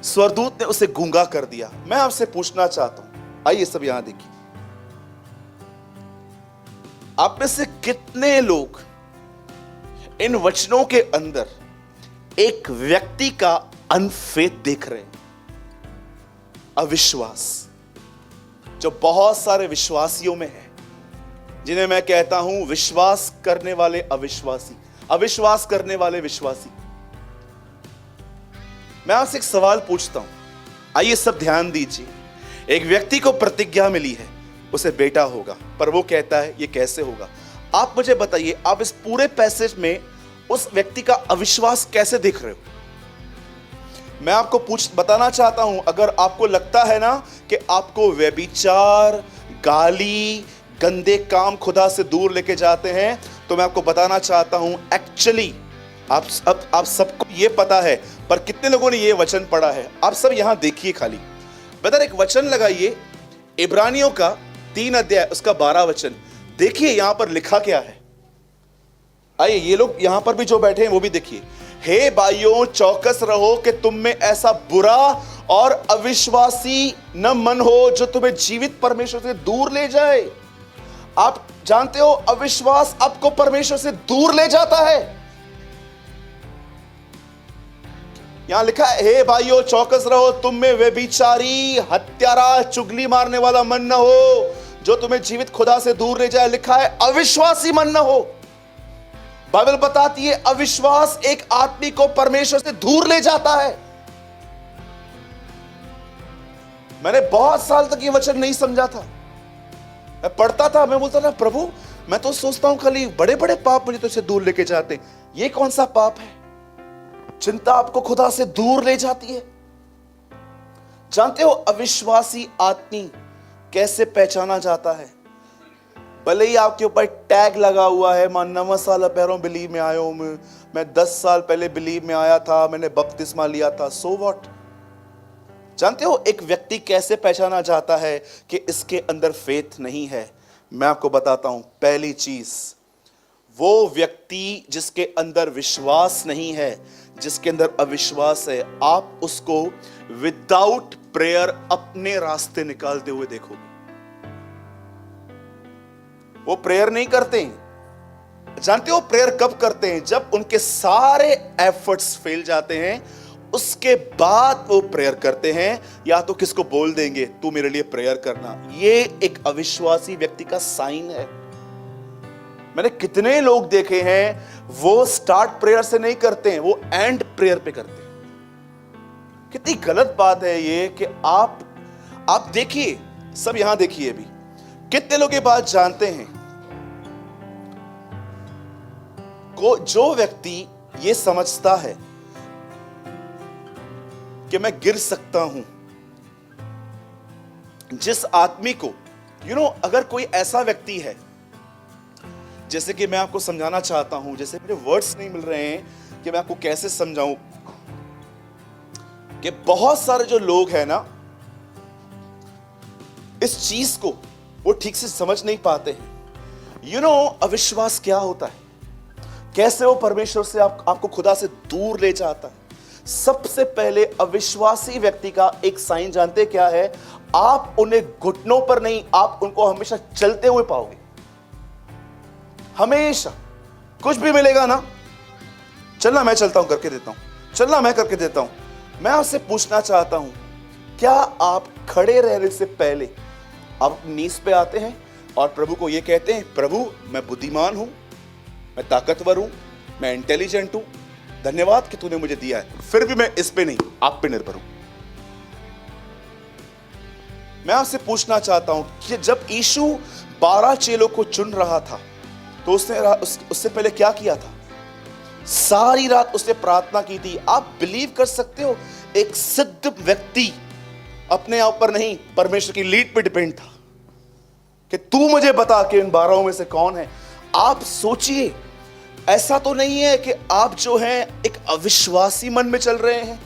स्वर्गदूत ने उसे गूंगा कर दिया। मैं आपसे पूछना चाहता हूं, आइए सब यहां देखिए, आप में से कितने लोग इन वचनों के अंदर एक व्यक्ति का अनफेथ देख रहे हैं? अविश्वास, जो बहुत सारे विश्वासियों में है, जिन्हें मैं कहता हूं विश्वास करने वाले अविश्वासी, अविश्वास करने वाले विश्वासी। मैं आपसे एक सवाल पूछता हूं, आइए सब ध्यान दीजिए। एक व्यक्ति को प्रतिज्ञा मिली है, उसे बेटा होगा, पर वो कहता है ये कैसे होगा? आप मुझे बताइए, आप इस पूरे पैसेज में उस व्यक्ति का अविश्वास कैसे देख रहे हो? मैं आपको बताना चाहता हूं, अगर आपको लगता है ना कि आपको व्यभिचार, गाली, गंदे काम खुदा से दूर लेके जाते हैं, तो मैं आपको बताना चाहता हूं, एक्चुअली आप सबको ये पता है, पर कितने लोगों ने ये वचन पढ़ा है? आप सब यहां देखिए खाली। ब्रदर एक वचन लगाइए, इब्रानियों का 3 अध्याय उसका 12 वचन देखिए, यहां पर लिखा क्या है। आइए ये लोग यहां पर भी जो बैठे हैं वो भी देखिए। हे भाइयों चौकस रहो कि तुम में ऐसा बुरा और अविश्वासी न मन हो जो तुम्हें जीवित परमेश्वर से दूर ले जाए। आप जानते हो अविश्वास आपको परमेश्वर से दूर ले जाता है। यहां लिखा है, हे भाइयों चौकस रहो, तुम में व्यभिचारी, हत्यारा, चुगली मारने वाला मन न हो, जो तुम्हें जीवित खुदा से दूर ले जाए। लिखा है अविश्वासी मन न हो। बाइबल बताती है अविश्वास एक आदमी को परमेश्वर से दूर ले जाता है। मैंने बहुत साल तक ये वचन नहीं समझा था। मैं पढ़ता था, मैं बोलता था प्रभु मैं तो सोचता हूं खाली बड़े बड़े पाप मुझे तुझसे दूर लेके जाते, ये कौन सा पाप है? चिंता आपको खुदा से दूर ले जाती है। जानते हो अविश्वासी आदमी कैसे पहचाना जाता है? भले ही आपके ऊपर टैग लगा हुआ है, मैं 9 साल पहले बिलीव में आया हूं, मैं 10 साल पहले बिलीव में आया था, मैंने बपतिस्मा लिया था, सो व्हाट? जानते हो एक व्यक्ति कैसे पहचाना जाता है कि इसके अंदर फेथ नहीं है? मैं आपको बताता हूं। पहली चीज, वो व्यक्ति जिसके अंदर विश्वास नहीं है, जिसके अंदर अविश्वास है, आप उसको विदाउट प्रेयर अपने रास्ते निकालते हुए देखोगे। वो प्रेयर नहीं करते। जानते हो प्रेयर कब करते हैं? जब उनके सारे एफर्ट्स फेल जाते हैं, उसके बाद वो प्रेयर करते हैं। या तो किसको बोल देंगे तू मेरे लिए प्रेयर करना। ये एक अविश्वासी व्यक्ति का साइन है। मैंने कितने लोग देखे हैं, वो स्टार्ट प्रेयर से नहीं करते हैं, वो एंड प्रेयर पे करते हैं। कितनी गलत बात है ये कि आप देखिए, सब यहां देखिए अभी कितने लोग ये बात जानते हैं को जो व्यक्ति ये समझता है कि मैं गिर सकता हूं, जिस आदमी को अगर कोई ऐसा व्यक्ति है, जैसे कि मैं आपको समझाना चाहता हूं, जैसे मेरे वर्ड्स नहीं मिल रहे हैं कि मैं आपको कैसे समझाऊं, कि बहुत सारे जो लोग हैं ना, इस चीज को वो ठीक से समझ नहीं पाते हैं। अविश्वास क्या होता है, कैसे वो परमेश्वर से आपको खुदा से दूर ले जाता है। सबसे पहले अविश्वासी व्यक्ति का एक साइन जानते क्या है? आप उन्हें घुटनों पर नहीं, आप उनको हमेशा चलते हुए पाओगे। हमेशा कुछ भी मिलेगा ना, चलना मैं चलता हूं करके देता हूं, चलना मैं करके देता हूं। मैं आपसे पूछना चाहता हूं, क्या आप खड़े रहने से पहले आप नीज पे आते हैं और प्रभु को यह कहते हैं, प्रभु मैं बुद्धिमान हूं, मैं ताकतवर हूं, मैं इंटेलिजेंट हूं, धन्यवाद कि तूने मुझे दिया है, फिर भी मैं इस पे नहीं आप पे निर्भर हूं। मैं आपसे पूछना चाहता हूं कि जब यीशु 12 चेलों को चुन रहा था, तो उससे पहले क्या किया था? सारी रात उसने प्रार्थना की थी। आप बिलीव कर सकते हो, एक सिद्ध व्यक्ति अपने आप पर नहीं, परमेश्वर की लीड पे डिपेंड था कि तू मुझे बता कि इन 12 में से कौन है। आप सोचिए, ऐसा तो नहीं है कि आप जो हैं एक अविश्वासी मन में चल रहे हैं।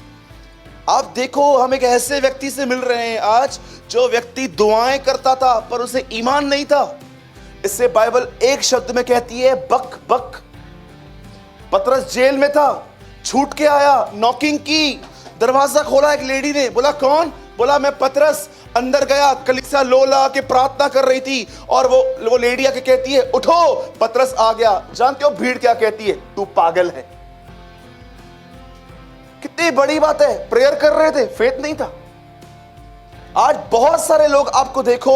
आप देखो, हम एक ऐसे व्यक्ति से मिल रहे हैं आज, जो व्यक्ति दुआएं करता था पर उसे ईमान नहीं था। इससे बाइबल एक शब्द में कहती है, बक बक। पतरस जेल में था, छूट के आया, नॉकिंग की, दरवाजा खोला, एक लेडी ने बोला कौन? बोला मैं पतरस। अंदर गया, कलीसिया लोला के प्रार्थना कर रही थी, और वो लेडी आके कहती है उठो, पतरस आ गया। जानते हो भीड़ क्या कहती है? तू पागल है। कितनी बड़ी बात है, प्रेयर कर रहे थे, फेथ नहीं था। आज बहुत सारे लोग आपको देखो,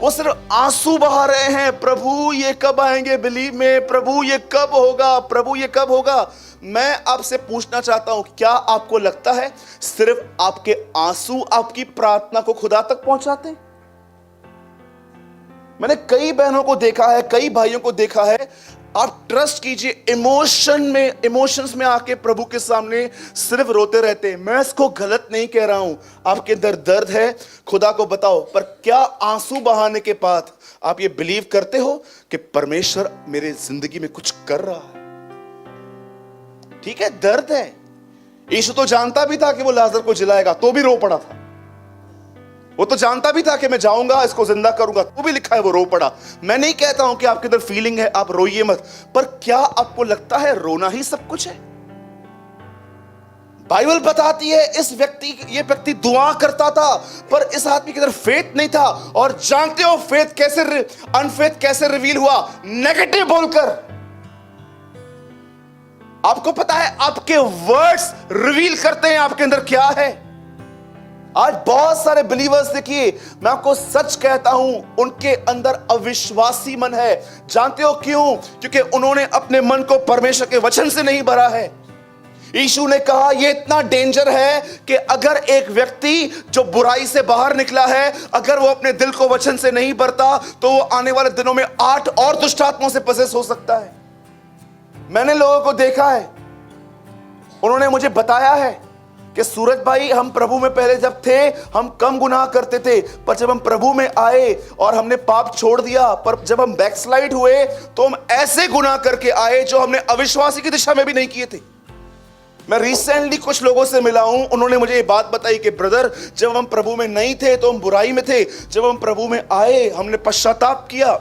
वो सिर्फ आंसू बहा रहे हैं, प्रभु ये कब आएंगे बिलीव में, प्रभु ये कब होगा, प्रभु ये कब होगा। मैं आपसे पूछना चाहता हूं, क्या आपको लगता है सिर्फ आपके आंसू आपकी प्रार्थना को खुदा तक पहुंचाते हैं? मैंने कई बहनों को देखा है, कई भाइयों को देखा है, आप ट्रस्ट कीजिए, इमोशंस में आके प्रभु के सामने सिर्फ रोते रहते हैं। मैं इसको गलत नहीं कह रहा हूं, आपके अंदर दर्द है, खुदा को बताओ, पर क्या आंसू बहाने के बाद आप ये बिलीव करते हो कि परमेश्वर मेरे जिंदगी में कुछ कर रहा है? ठीक है, दर्द है। यीशु तो जानता भी था कि वो लाजर को जिलाएगा, तो भी रो पड़ा था। वो तो जानता भी था कि मैं जाऊंगा, इसको जिंदा करूंगा, तो भी लिखा है वो रो पड़ा। मैं नहीं कहता हूं कि आपके अंदर फीलिंग है, आप रोइए मत, पर क्या आपको लगता है रोना ही सब कुछ है? बाइबल बताती है ये व्यक्ति दुआ करता था, पर इस आदमी के अंदर फेथ नहीं था। और जानते हो अनफेथ कैसे रिवील हुआ? नेगेटिव बोलकर। आपको पता है आपके वर्ड्स रिवील करते हैं आपके अंदर क्या है। आज बहुत सारे बिलीवर्स, देखिए मैं आपको सच कहता हूं, उनके अंदर अविश्वासी मन है। जानते हो क्यों? क्योंकि उन्होंने अपने मन को परमेश्वर के वचन से नहीं भरा है। यीशु ने कहा यह इतना डेंजर है कि अगर एक व्यक्ति जो बुराई से बाहर निकला है, अगर वो अपने दिल को वचन से नहीं भरता, तो वो आने वाले दिनों में 8 और दुष्ट आत्माओं से पसेस हो सकता है। मैंने लोगों को देखा है, उन्होंने मुझे बताया है कि सूरज भाई, हम प्रभु में पहले जब थे हम कम गुनाह करते थे, पर जब हम प्रभु में आए और हमने पाप छोड़ दिया, पर जब हम बैकस्लाइड हुए तो हम ऐसे गुनाह करके आए जो हमने अविश्वासी की दिशा में भी नहीं किए थे। मैं रिसेंटली कुछ लोगों से मिला हूं, उन्होंने मुझे ये बात बताई कि ब्रदर, जब हम प्रभु में नहीं थे तो हम बुराई में थे, जब हम प्रभु में आए हमने पश्चाताप किया,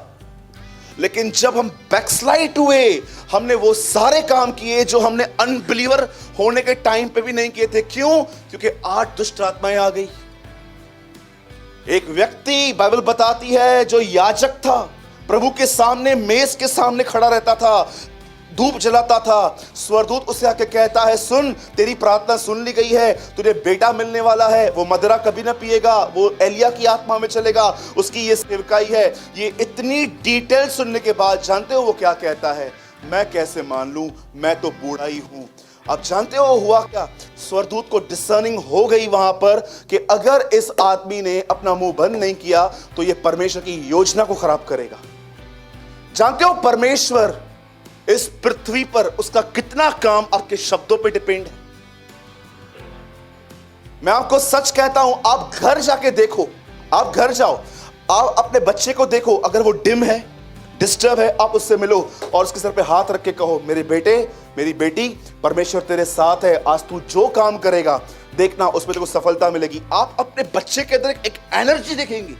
लेकिन जब हम बैकस्लाइड हुए हमने वो सारे काम किए जो हमने अनबिलीवर होने के टाइम पे भी नहीं किए थे। क्यों? क्योंकि 8 दुष्ट आत्माएं आ गई। एक व्यक्ति, बाइबल बताती है, जो याजक था, प्रभु के सामने, मेज के सामने खड़ा रहता था, धूप जलाता था। स्वर्गदूत उसे आके कहता है, सुन, तेरी प्रार्थना सुन ली गई है, तुझे बेटा मिलने वाला है, वो मदिरा कभी ना पिएगा, वो एलिया की आत्मा में चलेगा, उसकी ये सेवकाई है। ये इतनी डिटेल सुनने के बाद जानते हो वो क्या कहता है? मैं कैसे मान लूं, मैं तो बूढ़ा ही हूं। अब जानते हो हुआ क्या? स्वर्गदूत को डिसर्निंग हो गई वहां पर कि अगर इस आदमी ने अपना मुंह बंद नहीं किया तो ये परमेश्वर की योजना को खराब करेगा। जानते हो परमेश्वर इस पृथ्वी पर उसका कितना काम आपके शब्दों पे डिपेंड है। मैं आपको सच कहता हूं, आप घर जाके देखो, आप घर जाओ, आप अपने बच्चे को देखो, अगर वो डिम है, डिस्टर्ब है, आप उससे मिलो और उसके सर पे हाथ रख के कहो, मेरे बेटे, मेरी बेटी, परमेश्वर तेरे साथ है, आज तू जो काम करेगा देखना उसमें तेरे को सफलता मिलेगी। आप अपने बच्चे के अंदर एक एनर्जी देखेंगे,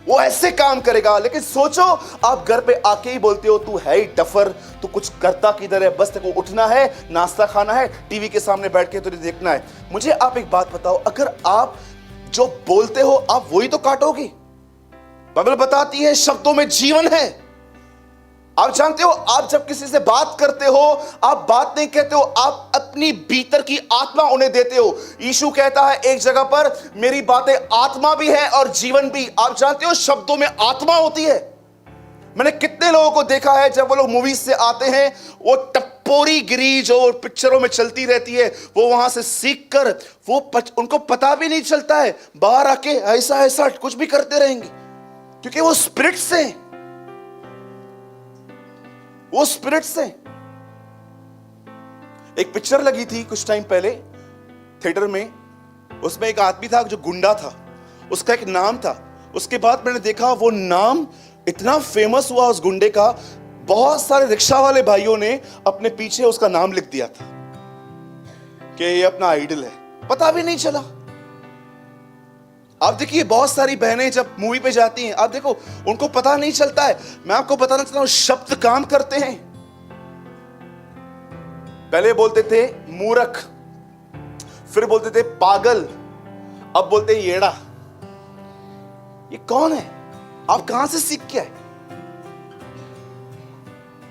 वो ऐसे काम करेगा। लेकिन सोचो, आप घर पे आके ही बोलते हो, तू है ही डफर, तू कुछ करता किधर है, बस तेरे को उठना है, नाश्ता खाना है, टीवी के सामने बैठ के तुझे देखना है। मुझे आप एक बात बताओ, अगर आप जो बोलते हो आप वही तो काटोगे। बाइबल बताती है शब्दों में जीवन है। आप जानते हो, आप जब किसी से बात करते हो, आप बात नहीं कहते हो, आप अपनी भीतर की आत्मा उन्हें देते हो। यीशु कहता है एक जगह पर, मेरी बातें आत्मा भी है और जीवन भी। आप जानते हो शब्दों में आत्मा होती है। मैंने कितने लोगों को देखा है, जब वो लोग मूवीज से आते हैं, वो टप्पोरी गिरी जो पिक्चरों में चलती रहती है, वो वहां से सीख कर उनको पता भी नहीं चलता है, बाहर आके ऐसा ऐसा कुछ भी करते रहेंगे, क्योंकि वो स्पिरिट से, वो स्पिरिट से। एक पिक्चर लगी थी कुछ टाइम पहले थिएटर में, उसमें एक आदमी था जो गुंडा था, उसका एक नाम था। उसके बाद मैंने देखा वो नाम इतना फेमस हुआ उस गुंडे का, बहुत सारे रिक्शा वाले भाइयों ने अपने पीछे उसका नाम लिख दिया था कि ये अपना आइडल है, पता भी नहीं चला। आप देखिए बहुत सारी बहनें जब मूवी पे जाती हैं, आप देखो उनको पता नहीं चलता है। मैं आपको बताना चाहता हूं, शब्द काम करते हैं। पहले बोलते थे मूर्ख, फिर बोलते थे पागल, अब बोलते हैं येड़ा। ये कौन है? आप कहां से सीख के आए?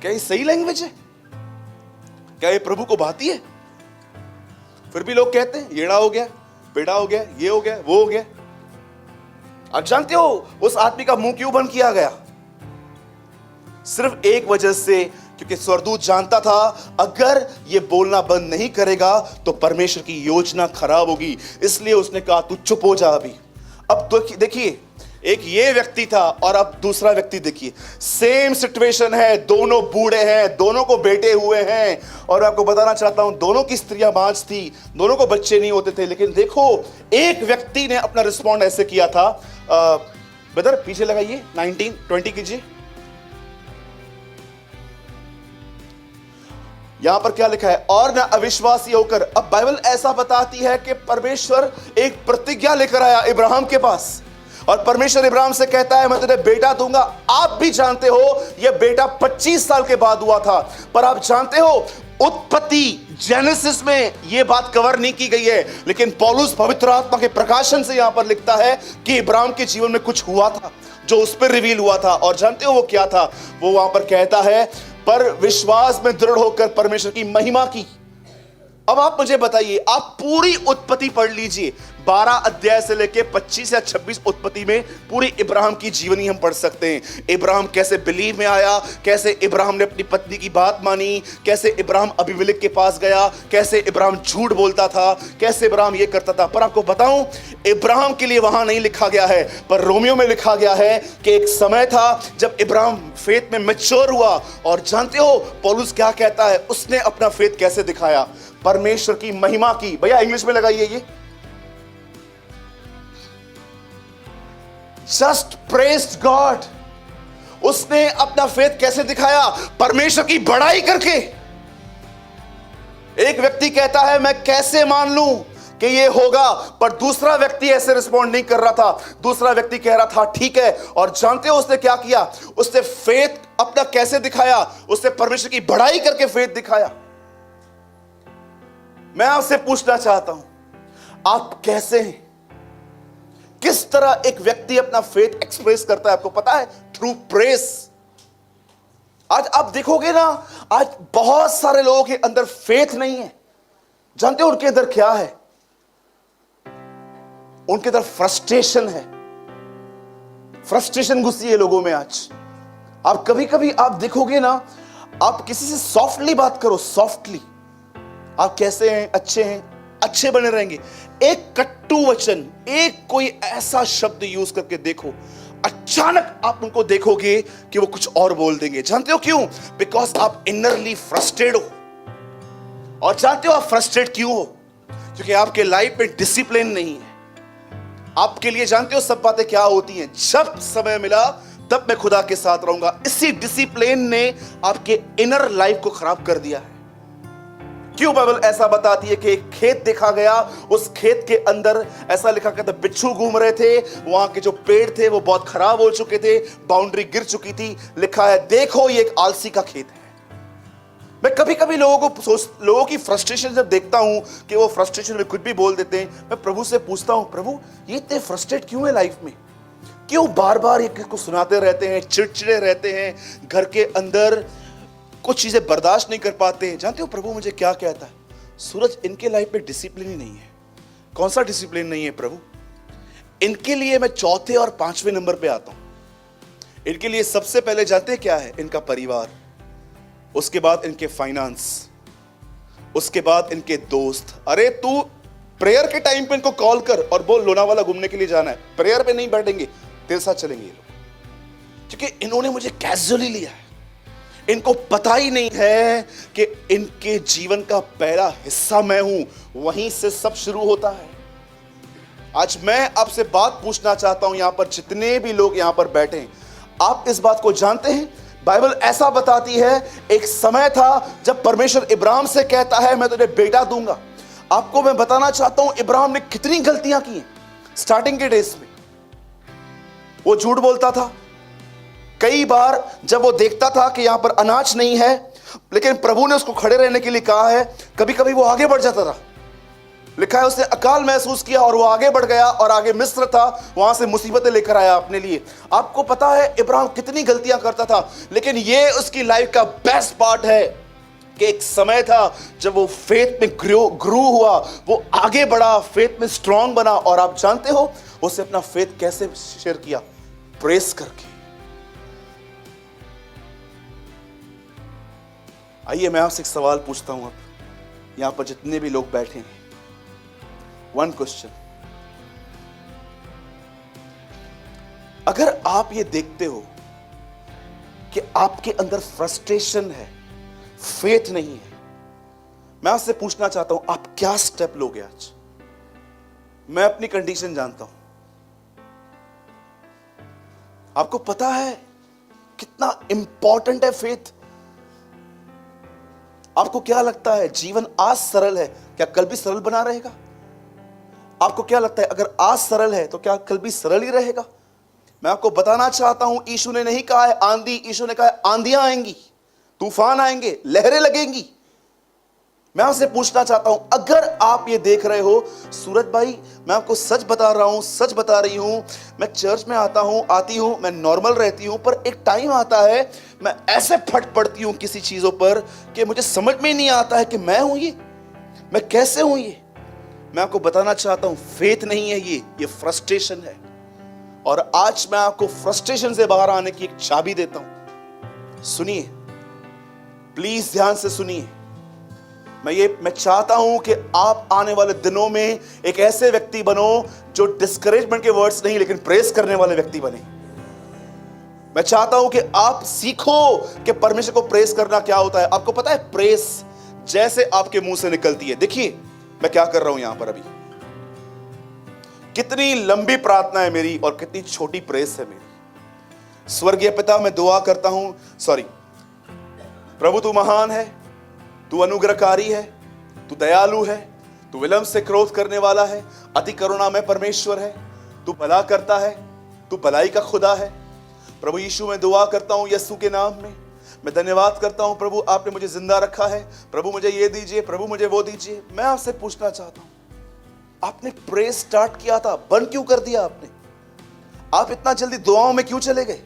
क्या ये सही लैंग्वेज है? क्या ये प्रभु को भाती है? फिर भी लोग कहते हैं येड़ा हो गया, पेड़ा हो गया, ये हो गया, वो हो गया। आप जानते हो उस आदमी का मुंह क्यों बंद किया गया? सिर्फ एक वजह से, क्योंकि स्वर्गदूत जानता था अगर ये बोलना बंद नहीं करेगा तो परमेश्वर की योजना खराब होगी। इसलिए उसने कहा तू चुप हो जा अभी। अब देखिए, एक ये व्यक्ति था और अब दूसरा व्यक्ति देखिए, सेम सिचुएशन है, दोनों बूढ़े हैं, दोनों को बेटे हुए हैं। और आपको बताना चाहता हूं, दोनों की स्त्रियां बांझ थी, दोनों को बच्चे नहीं होते थे। लेकिन देखो, एक व्यक्ति ने अपना रिस्पॉन्ड ऐसे किया था। ब्रदर पीछे लगाइए, 19-20 कीजिए। यहां पर क्या लिखा है? और न अविश्वासी होकर। अब बाइबल ऐसा बताती है कि परमेश्वर एक प्रतिज्ञा लेकर आया इब्राहिम के पास, और परमेश्वर इब्राहिम से कहता है मैं तुझे बेटा दूंगा। आप भी जानते हो यह बेटा 25 साल के बाद हुआ था, पर आप जानते हो उत्पत्ति जेनेसिस में यह बात कवर नहीं की गई है। लेकिन पौलुस पवित्र आत्मा के प्रकाशन से यहां पर लिखता है कि इब्राहिम के जीवन में कुछ हुआ था जो उस पर रिवील हुआ था। और जानते हो वो क्या था? वो वहां पर कहता है पर विश्वास में दृढ़ होकर परमेश्वर की महिमा की। अब आप मुझे बताइए, आप पूरी उत्पत्ति पढ़ लीजिए, 12 अध्याय से लेके 25 या 26 उत्पत्ति में पूरी इब्राहिम की जीवनी हम पढ़ सकते हैं। इब्राहिम कैसे बिलीव में आया, कैसे इब्राहिम ने अपनी पत्नी की बात मानी, कैसे इब्राहिम अबीमेलेक के पास गया, कैसे इब्राहिम झूठ बोलता था, कैसे इब्राहिम ये करता था। पर आपको बताऊं, इब्राहिम के लिए वहां नहीं लिखा गया है, पर रोमियो में लिखा गया है कि एक समय था जब इब्राहिम फेथ में मैच्योर हुआ। और जानते हो पौलुस क्या कहता है, उसने अपना फेथ कैसे दिखाया, परमेश्वर की महिमा की। भैया इंग्लिश में लगाइए ये, जस्ट प्रेज्ड गॉड। उसने अपना फेथ कैसे दिखाया, परमेश्वर की बड़ाई करके। एक व्यक्ति कहता है मैं कैसे मान लूं कि ये होगा, पर दूसरा व्यक्ति ऐसे रिस्पॉन्ड नहीं कर रहा था। दूसरा व्यक्ति कह रहा था ठीक है। और जानते हो उसने क्या किया, उसने फेथ अपना कैसे दिखाया, उसने परमेश्वर की बड़ाई करके फेथ दिखाया। मैं आपसे पूछना चाहता हूं, आप कैसे हैं? किस तरह एक व्यक्ति अपना फेथ एक्सप्रेस करता है, आपको पता है? Through press. आज आप देखोगे ना, आज बहुत सारे लोगों के अंदर फेथ नहीं है। जानते हो उनके अंदर क्या है? उनके अंदर फ्रस्ट्रेशन है। फ्रस्ट्रेशन घुसी है लोगों में आज। आप कभी कभी आप देखोगे ना, आप किसी से सॉफ्टली बात करो, सॉफ्टली, आप कैसे हैं, अच्छे हैं, अच्छे बने रहेंगे। एक कट्टू वचन, एक कोई ऐसा शब्द यूज करके देखो, अचानक आप उनको देखोगे कि वो कुछ और बोल देंगे। जानते हो क्यों? बिकॉज आप इनरली फ्रस्ट्रेट हो। और जानते हो आप फ्रस्ट्रेट क्यों हो? क्योंकि आपके लाइफ में डिसिप्लिन नहीं है। आपके लिए जानते हो सब बातें क्या होती हैं, जब समय मिला तब मैं खुदा के साथ रहूंगा। इसी डिसिप्लिन ने आपके इनर लाइफ को खराब कर दिया है। क्यों बाइबल ऐसा बताती है कि एक खेत देखा गया, उस खेत के अंदर ऐसा लिखा गया था बिच्छू घूम रहे थे, वहां के जो पेड़ थे वो बहुत खराब हो चुके थे, बाउंड्री गिर चुकी थी। लिखा है देखो ये एक आलसी का खेत है। मैं कभी कभी लोगों की फ्रस्ट्रेशन जब देखता हूं कि वो फ्रस्ट्रेशन में कुछ भी बोल देते हैं, मैं प्रभु से पूछता हूं, प्रभु ये इतने फ्रस्ट्रेट क्यों है लाइफ में? क्यों बार बार ये किसको सुनाते रहते हैं, चिड़चिड़े रहते हैं, घर के अंदर कुछ चीजें बर्दाश्त नहीं कर पाते? जानते हो प्रभु मुझे क्या कहता है? सूरज, इनके लाइफ में डिसिप्लिन ही नहीं है। कौन सा डिसिप्लिन नहीं है प्रभु? इनके लिए मैं चौथे और 5वें नंबर पे आता हूं। इनके लिए सबसे पहले जानते हैं क्या है? इनका परिवार, उसके बाद इनके फाइनेंस, उसके बाद इनके दोस्त। अरे तू प्रेयर के टाइम पे इनको कॉल कर और बोल लोनावाला घूमने के लिए जाना है, प्रेयर पे नहीं बैठेंगे, तेरे साथ चलेंगे ये लोग। क्योंकि इन्होंने मुझे कैजुअली लिया है। इनको पता ही नहीं है कि इनके जीवन का पहला हिस्सा मैं हूं, वहीं से सब शुरू होता है। आज मैं आपसे बात पूछना चाहता हूं, यहां पर जितने भी लोग यहां पर बैठे हैं, आप इस बात को जानते हैं? बाइबल ऐसा बताती है एक समय था जब परमेश्वर इब्राहिम से कहता है मैं तुझे बेटा दूंगा। आपको मैं बताना चाहता हूं इब्राहिम ने कितनी गलतियां की हैं स्टार्टिंग के डेज में। वो झूठ बोलता था। कई बार जब वो देखता था कि यहां पर अनाज नहीं है, लेकिन प्रभु ने उसको खड़े रहने के लिए कहा है, कभी कभी वो आगे बढ़ जाता था। लिखा है उसने अकाल महसूस किया और वो आगे बढ़ गया, और आगे मिस्र था, वहां से मुसीबतें लेकर आया अपने लिए। आपको पता है इब्राहिम कितनी गलतियां करता था, लेकिन ये उसकी लाइफ का बेस्ट पार्ट है कि एक समय था जब वो फेथ में ग्रू हुआ, वो आगे बढ़ा, फेथ में स्ट्रांग बना। और आप जानते हो उसने अपना फेथ कैसे शेयर किया? प्रेस करके। आइए मैं आपसे एक सवाल पूछता हूं। अब यहां पर जितने भी लोग बैठे हैं, वन क्वेश्चन, अगर आप ये देखते हो कि आपके अंदर फ्रस्ट्रेशन है, फेथ नहीं है, मैं आपसे पूछना चाहता हूं आप क्या स्टेप लोगे आज? मैं अपनी कंडीशन जानता हूं। आपको पता है कितना इंपॉर्टेंट है फेथ? आपको क्या लगता है जीवन आज सरल है, क्या कल भी सरल बना रहेगा? आपको क्या लगता है अगर आज सरल है तो क्या कल भी सरल ही रहेगा? मैं आपको बताना चाहता हूं, यीशु ने नहीं कहा है आंधी, यीशु ने कहा है आंधियां आएंगी, तूफान आएंगे, लहरें लगेंगी, मैं आपसे पूछना चाहता हूं, अगर आप ये देख रहे हो, सूरज भाई मैं आपको सच बता रहा हूं, सच बता रही हूं, मैं चर्च में आती हूं, मैं नॉर्मल रहती हूं, पर एक टाइम आता है मैं ऐसे फट पड़ती हूं किसी चीजों पर कि मुझे समझ में ही नहीं आता है कि मैं हूं ये, मैं कैसे हूं ये। मैं आपको बताना चाहता हूं, फेथ नहीं है ये फ्रस्ट्रेशन है। और आज मैं आपको फ्रस्ट्रेशन से बाहर आने की एक चाबी देता हूं। सुनिए, प्लीज ध्यान से सुनिए। मैं चाहता हूं कि आप आने वाले दिनों में एक ऐसे व्यक्ति बनो जो डिस्करेजमेंट के वर्ड्स नहीं लेकिन प्रेस करने वाले व्यक्ति बने। मैं चाहता हूं कि आप सीखो कि परमेश्वर को प्रेस करना क्या होता है। आपको पता है प्रेस जैसे आपके मुंह से निकलती है, देखिए मैं क्या कर रहा हूं यहां पर अभी, कितनी लंबी प्रार्थना है मेरी और कितनी छोटी प्रेस है मेरी। स्वर्गीय पिता, मैं दुआ करता हूं, प्रभु तू महान है, तू अनुग्रहकारी है, तू दयालु है, तू विलंब से क्रोध करने वाला है, अति करुणा में परमेश्वर है, तू भला करता है, तू भलाई का खुदा है। प्रभु यीशु मैं दुआ करता हूं यीशु के नाम में, मैं धन्यवाद करता हूं प्रभु, आपने मुझे जिंदा रखा है। प्रभु मुझे ये दीजिए, प्रभु मुझे वो दीजिए। मैं आपसे पूछना चाहता हूं, आपने प्रेस स्टार्ट किया था, बंद क्यों कर दिया आपने? आप इतना जल्दी दुआओं में क्यों चले गए?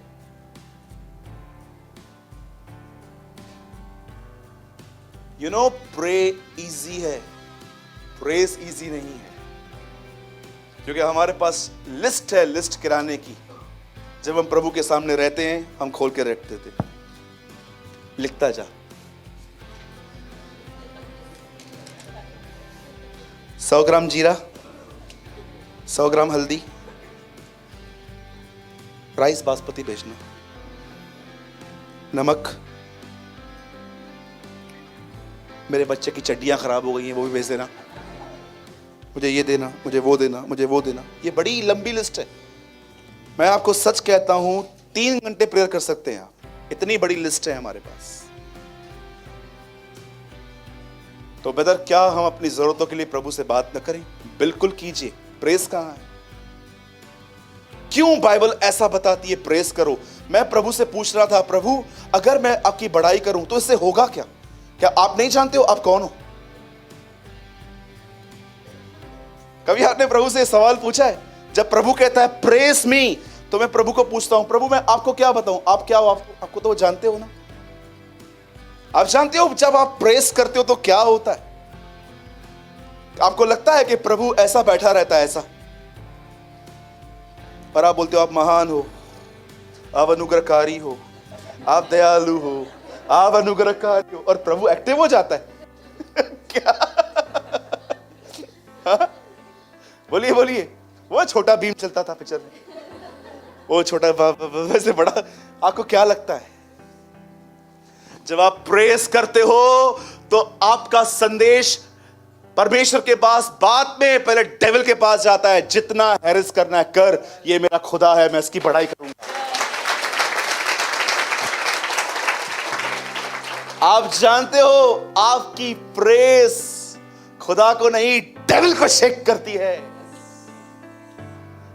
यू नो, प्रे इजी है, प्रेस इजी नहीं है, क्योंकि हमारे पास लिस्ट है, लिस्ट किराने की। जब हम प्रभु के सामने रहते हैं हम खोल के रख देते, लिखता जा, 100 ग्राम जीरा, 100 ग्राम हल्दी, राइस बासमती भेजना, नमक, मेरे बच्चे की चड्डियां खराब हो गई हैं वो भी भेज देना, मुझे ये देना, मुझे वो देना, मुझे वो देना। ये बड़ी लंबी लिस्ट है। मैं आपको सच कहता हूं 3 घंटे प्रेयर कर सकते हैं आप, इतनी बड़ी लिस्ट है हमारे पास। तो बेहतर क्या हम अपनी जरूरतों के लिए प्रभु से बात न करें? बिल्कुल कीजिए। प्रेस कहां है? क्यों बाइबल ऐसा बताती है प्रेस करो? मैं प्रभु से पूछ रहा था, प्रभु अगर मैं आपकी बड़ाई करूं तो इससे होगा क्या? क्या आप नहीं जानते हो आप कौन हो? कभी आपने प्रभु से सवाल पूछा है? जब प्रभु कहता है प्रेस मी, तो मैं प्रभु को पूछता हूं, प्रभु मैं आपको क्या बताऊं, आप क्या हो? आपको तो जानते हो ना, आप जानते हो जब आप प्रेस करते हो तो क्या होता है। आपको लगता है कि प्रभु ऐसा बैठा रहता है ऐसा, पर आप बोलते हो आप महान हो, आप अनुग्रहकारी हो, आप दयालु हो, आप अनुग्रहकारी हो, और प्रभु एक्टिव हो जाता है। क्या? हाँ? बोलिए बोलिए। वो छोटा भीम चलता था पिक्चर में, वो छोटा वैसे बड़ा। आपको क्या लगता है जब आप प्रेस करते हो तो आपका संदेश परमेश्वर के पास बाद में पहले डेविल के पास जाता है? जितना हैरिस करना है कर, ये मेरा खुदा है, मैं इसकी बड़ाई करूंगा। आप जानते हो आपकी प्रेस खुदा को नहीं डेविल को शेक करती है।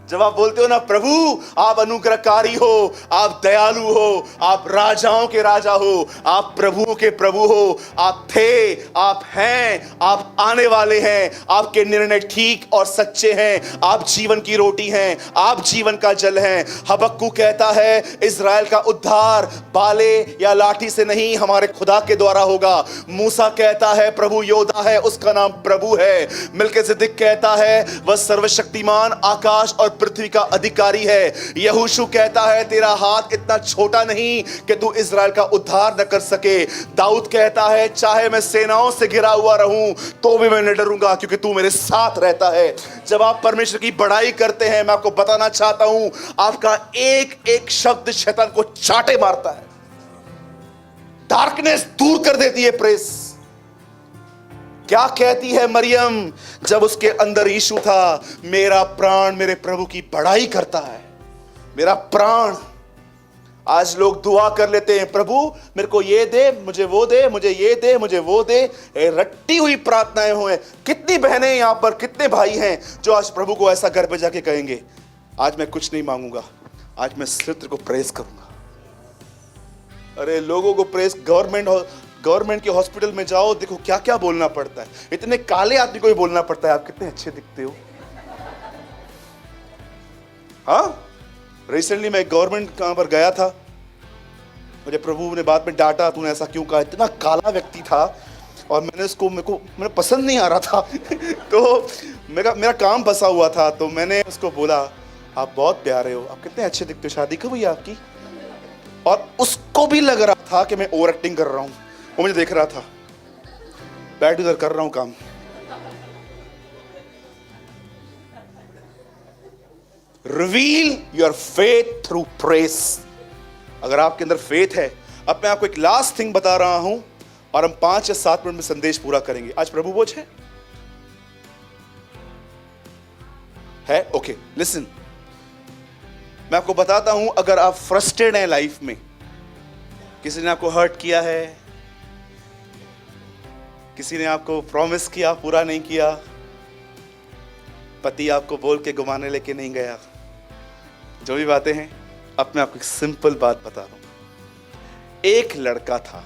जब आप बोलते हो ना प्रभु आप अनुग्रहकारी हो, आप दयालु हो, आप राजाओं के राजा हो, आप प्रभुओं के प्रभु हो, आप थे, आप हैं, आप आने वाले हैं, आपके निर्णय ठीक और सच्चे हैं, आप जीवन की रोटी हैं, आप जीवन का जल हैं। हबक्कू कहता है इज़राइल का उद्धार बाले या लाठी से नहीं हमारे खुदा के द्वारा होगा। मूसा कहता है प्रभु योद्धा है, उसका नाम प्रभु है। मिल्किसेदेक कहता है वह सर्वशक्तिमान आकाश और पृथ्वी का अधिकारी है। यहोशू कहता है तेरा हाथ इतना छोटा नहीं कि तू इज़राइल का उद्धार न कर सके। दाऊद कहता है चाहे मैं सेनाओं से घिरा हुआ रहूं तो भी मैं न डरूंगा क्योंकि तू मेरे साथ रहता है। जब आप परमेश्वर की बड़ाई करते हैं, मैं आपको बताना चाहता हूं आपका एक एक शब्द शैतान को चाटे मारता है, डार्कनेस दूर कर देती है प्रेस। क्या कहती है मरियम जब उसके अंदर यीशु था? मेरा प्राण मेरे प्रभु की बड़ाई करता है, मेरा प्राण। आज लोग दुआ कर लेते हैं प्रभु मेरे को ये दे, मुझे वो दे, मुझे ये दे, मुझे वो दे। रट्टी हुई प्रार्थनाएं हुए। कितनी बहनें यहां पर, कितने भाई हैं जो आज प्रभु को ऐसा घर पे जाके कहेंगे आज मैं कुछ नहीं मांगूंगा, आज मैं सिर्फ तेरे को प्रेस करूंगा। अरे लोगों को प्रेस, गवर्नमेंट के हॉस्पिटल में जाओ, देखो क्या क्या बोलना पड़ता है। इतने काले आदमी को भी बोलना पड़ता है आप कितने अच्छे दिखते हो। हाँ, रिसेंटली मैं गवर्नमेंट कहां पर गया था, मुझे प्रभु ने बाद में डांटा, तूने ऐसा क्यों कहा। इतना काला व्यक्ति था और मेरे पसंद नहीं आ रहा था तो मेरा काम फंसा हुआ था, तो मैंने उसको बोला आप बहुत प्यारे हो, आप कितने अच्छे दिखते हो, शादी कब हुई आपकी। और उसको भी लग रहा था कि मैं ओवर एक्टिंग कर रहा हूं, वो मुझे देख रहा था, बैठ इधर कर रहा हूं काम। Reveal your faith through press. अगर आपके अंदर फेथ है, अब मैं आपको एक लास्ट थिंग बता रहा हूं और हम 5 या 7 मिनट में संदेश पूरा करेंगे। आज प्रभु भोज है ओके, लिसन, मैं आपको बताता हूं, अगर आप फ्रस्ट्रेटेड हैं लाइफ में, किसी ने आपको हर्ट किया है, किसी ने आपको प्रॉमिस किया पूरा नहीं किया, पति आपको बोल के घुमाने लेके नहीं गया, जो भी बातें हैं, अब मैं आपको एक सिंपल बात बता रहा हूं। एक लड़का था,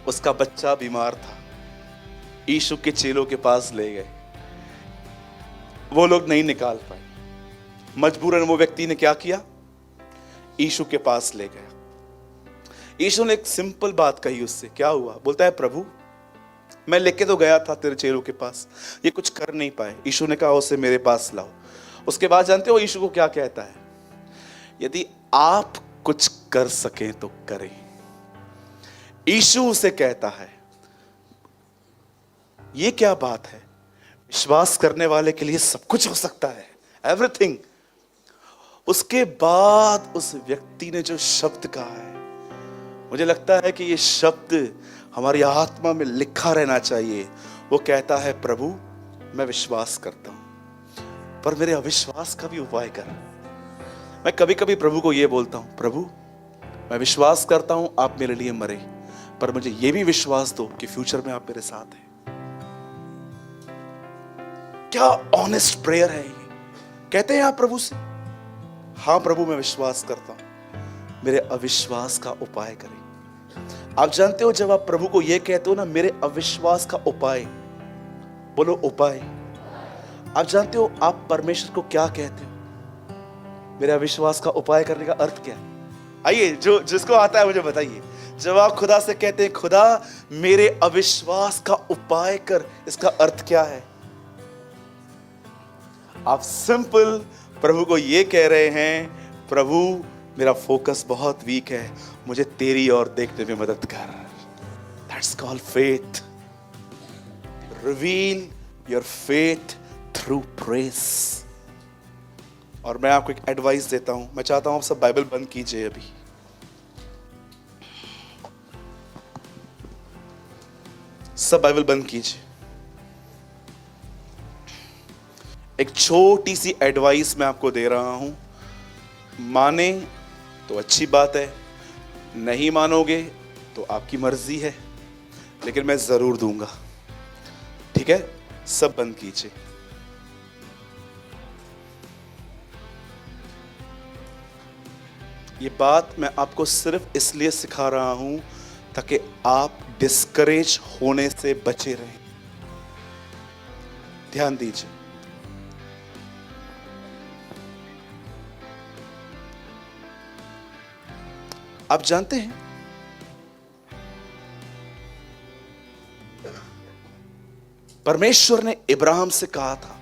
उसका बच्चा बीमार था, यीशु के चेलों के पास ले गए, वो लोग नहीं निकाल पाए, मजबूरन वो व्यक्ति ने क्या किया, यीशु के पास ले गया। यीशु ने एक सिंपल बात कही उससे, क्या हुआ, बोलता है प्रभु मैं लेके तो गया था तेरे चेलों के पास, ये कुछ कर नहीं पाए। यीशु ने कहा उसे मेरे पास लाओ। उसके बाद जानते हो यीशु को क्या कहता है, यदि आप कुछ कर सकें तो करें। यीशु उसे कहता है, ये क्या बात है, विश्वास करने वाले के लिए सब कुछ हो सकता है, एवरीथिंग। उसके बाद उस व्यक्ति ने जो शब्द कहा है, मुझे लगता है कि ये शब्द हमारी आत्मा में लिखा रहना चाहिए। वो कहता है प्रभु मैं विश्वास करता हूं, पर मेरे अविश्वास का भी उपाय कर। मैं कभी कभी प्रभु को ये बोलता हूं, प्रभु मैं विश्वास करता हूं आप मेरे लिए मरे, पर मुझे ये भी विश्वास दो कि फ्यूचर में आप मेरे साथ हैं। क्या ऑनेस्ट प्रेयर है ये। कहते हैं आप प्रभु से, हाँ प्रभु मैं विश्वास करता हूं, मेरे अविश्वास का उपाय करें। आप जानते हो जब आप प्रभु को यह कहते हो ना, मेरे अविश्वास का उपाय, बोलो उपाय। आप जानते हो आप परमेश्वर को क्या कहते हो, मेरे अविश्वास का उपाय करने का अर्थ क्या है। आइए जो जिसको आता है मुझे बताइए। जब आप खुदा से कहते हैं खुदा मेरे अविश्वास का उपाय कर, इसका अर्थ क्या है। आप सिंपल प्रभु को यह कह रहे हैं, प्रभु मेरा फोकस बहुत वीक है, मुझे तेरी ओर देखने में मदद कर। That's called faith. Reveal your faith through praise. और मैं आपको एक एडवाइस देता हूं, मैं चाहता हूं आप सब बाइबल बंद कीजिए अभी। सब बाइबल बंद कीजिए। एक छोटी सी एडवाइस मैं आपको दे रहा हूं, माने तो अच्छी बात है, नहीं मानोगे तो आपकी मर्जी है, लेकिन मैं जरूर दूंगा। ठीक है, सब बंद कीजिए। ये बात मैं आपको सिर्फ इसलिए सिखा रहा हूं ताकि आप डिस्करेज होने से बचे रहें। ध्यान दीजिए। आप जानते हैं परमेश्वर ने इब्राहिम से कहा था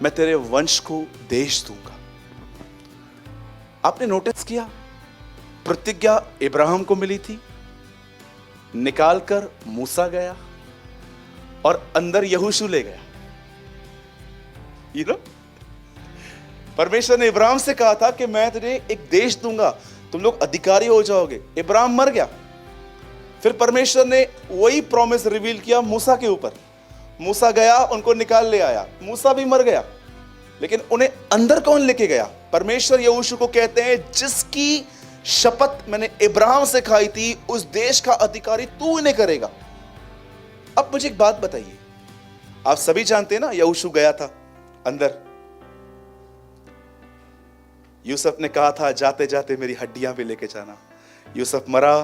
मैं तेरे वंश को देश दूंगा। आपने नोटिस किया, प्रतिज्ञा इब्राहिम को मिली थी, निकालकर मूसा गया और अंदर यहोशू ले गया। परमेश्वर ने इब्राहिम से कहा था कि मैं तुझे एक देश दूंगा, तुम लोग अधिकारी हो जाओगे। इब्राहिम मर गया, फिर परमेश्वर ने वही प्रॉमिस रिवील किया मूसा के ऊपर। मूसा गया, उनको निकाल ले आया, मूसा भी मर गया, लेकिन उन्हें अंदर कौन लेके गया। परमेश्वर यहोशू को कहते हैं जिसकी शपथ मैंने इब्राहिम से खाई थी उस देश का अधिकारी तू इन्हें करेगा। अब मुझे एक बात बताइए, आप सभी जानते हैं ना यहोशू गया था अंदर, यूसुफ ने कहा था जाते जाते मेरी हड्डियां भी लेके जाना। यूसुफ मरा,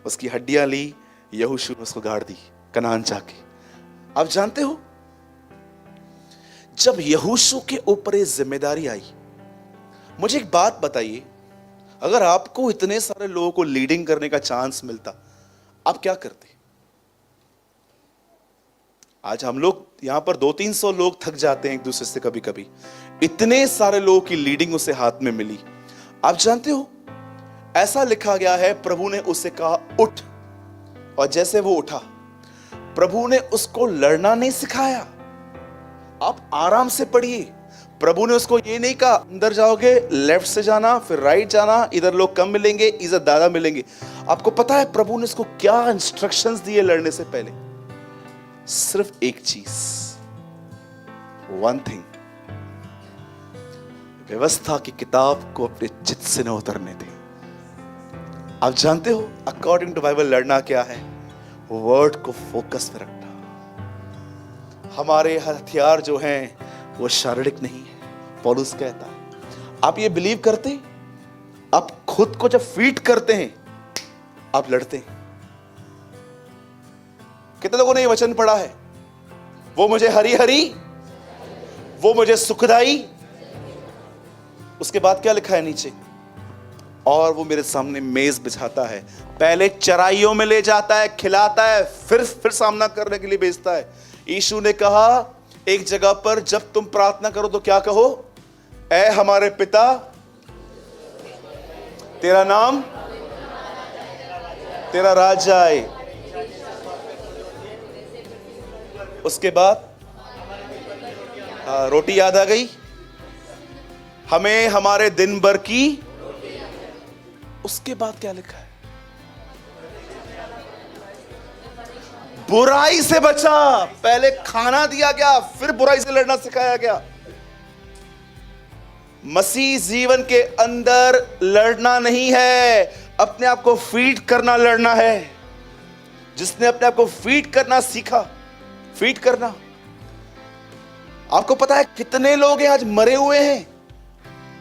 उसकी हड्डियां ली, यहोशू ने उसको गाड़ दी कनान जाके। आप जानते हो, जब यहोशू के ऊपर ये जिम्मेदारी आई, मुझे एक बात बताइए, अगर आपको इतने सारे लोगों को लीडिंग करने का चांस मिलता, आप क्या करते? आज हम लोग यहां पर 200-300 लोग थक जाते हैं एक दूसरे से कभी कभी, इतने सारे लोगों की लीडिंग उसे हाथ में मिली। आप जानते हो, ऐसा लिखा गया है, प्रभु ने उसे कहा उठ, और जैसे वो उठा, प्रभु ने उसको लड़ना नहीं सिखाया। आप आराम से पढ़िए, प्रभु ने उसको ये नहीं कहा अंदर जाओगे लेफ्ट से जाना, फिर राइट जाना, इधर लोग कम मिलेंगे, इधर ज्यादा मिलेंगे। आपको पता है प्रभु ने उसको क्या इंस्ट्रक्शंस दिए लड़ने से पहले? सिर्फ एक चीज, वन थिंग, व्यवस्था की किताब को अपने चित्त से न उतरने दे। आप जानते हो अकॉर्डिंग टू बाइबल लड़ना क्या है? वर्ड को फोकस में रखना। हमारे हथियार जो हैं वो शारीरिक नहीं है, पौलुस कहता है। आप ये बिलीव करते हैं? आप खुद को जब फीट करते हैं आप लड़ते हैं। कितने लोगों ने ये वचन पढ़ा है? वो मुझे हरी हरी, वो मुझे सुखदाई, उसके बाद क्या लिखा है नीचे? और वो मेरे सामने मेज बिछाता है, पहले चराइयों में ले जाता है, खिलाता है, फिर सामना करने के लिए भेजता है। यीशु ने कहा एक जगह पर, जब तुम प्रार्थना करो तो क्या कहो? ऐ हमारे पिता, तेरा नाम, तेरा राज्य आए। उसके बाद रोटी याद आ गई, हमें हमारे दिन भर की। उसके बाद क्या लिखा है? बुराई से बचा। पहले खाना दिया गया, फिर बुराई से लड़ना सिखाया गया। मसीह जीवन के अंदर लड़ना नहीं है, अपने आप को फीड करना लड़ना है। जिसने अपने आप को फीड करना सीखा, फीड करना, आपको पता है कितने लोग हैं आज मरे हुए हैं?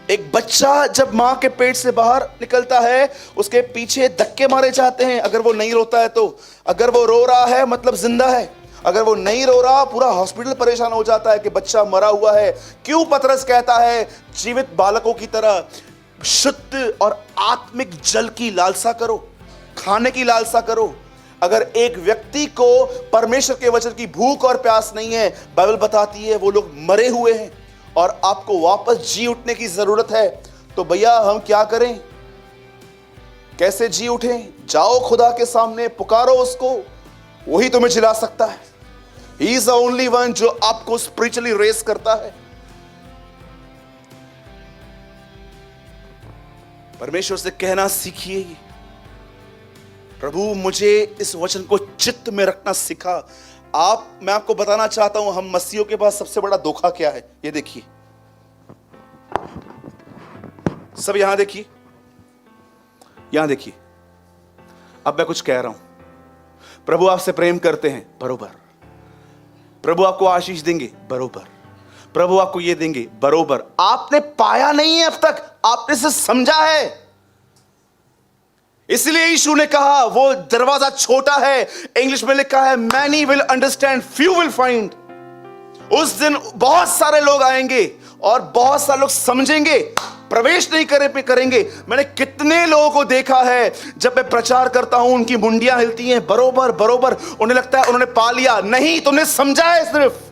एक बच्चा जब मां के पेट से बाहर निकलता है, उसके पीछे धक्के मारे जाते हैं। अगर वो नहीं रोता है तो, अगर वो रो रहा है मतलब जिंदा है, अगर वो नहीं रो रहा पूरा हॉस्पिटल परेशान हो जाता है कि बच्चा मरा हुआ है। क्यों पतरस कहता है जीवित बालकों की तरह शुद्ध और आत्मिक जल की लालसा करो, खाने की लालसा करो। अगर एक व्यक्ति को परमेश्वर के वचन की भूख और प्यास नहीं है, बाइबल बताती है वो लोग मरे हुए हैं और आपको वापस जी उठने की जरूरत है। तो भैया हम क्या करें? कैसे जी उठें? जाओ खुदा के सामने, पुकारो उसको, वही तुम्हें जिला सकता है। He is the only one जो आपको स्पिरिचुअली रेस करता है। परमेश्वर से कहना सीखिए, प्रभु मुझे इस वचन को चित्त में रखना सिखा। मैं आपको बताना चाहता हूं, हम मसीहियों के पास सबसे बड़ा धोखा क्या है, ये देखिए। सब यहां देखिए, यहां देखिए। अब मैं कुछ कह रहा हूं, प्रभु आपसे प्रेम करते हैं, बरोबर। प्रभु आपको आशीष देंगे, बरोबर। प्रभु आपको ये देंगे, बरोबर। आपने पाया नहीं है अब तक, आपने से समझा है। इसलिए यीशु ने कहा वो दरवाजा छोटा है। इंग्लिश में लिखा है many will understand, few will find. उस दिन बहुत सारे लोग आएंगे और बहुत सारे लोग समझेंगे, प्रवेश नहीं करेंगे। मैंने कितने लोगों को देखा है, जब मैं प्रचार करता हूं उनकी मुंडियां हिलती हैं, बरोबर बरोबर। उन्हें लगता है उन्होंने पा लिया। नहीं, तुमने समझा है। सिर्फ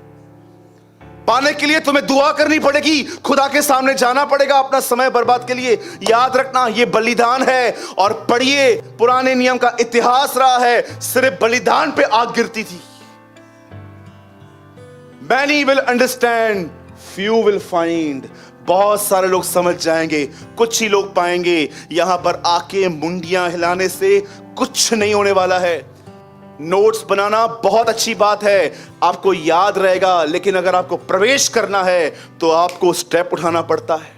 पाने के लिए तुम्हें दुआ करनी पड़ेगी, खुदा के सामने जाना पड़ेगा अपना समय बर्बाद के लिए। याद रखना ये बलिदान है। और पढ़िए, पुराने नियम का इतिहास रहा है, सिर्फ बलिदान पे आग गिरती थी। Many will understand, few will find। बहुत सारे लोग समझ जाएंगे, कुछ ही लोग पाएंगे। यहां पर आके मुंडियां हिलाने से कुछ नहीं होने वाला है। नोट्स बनाना बहुत अच्छी बात है, आपको याद रहेगा, लेकिन अगर आपको प्रवेश करना है तो आपको स्टेप उठाना पड़ता है।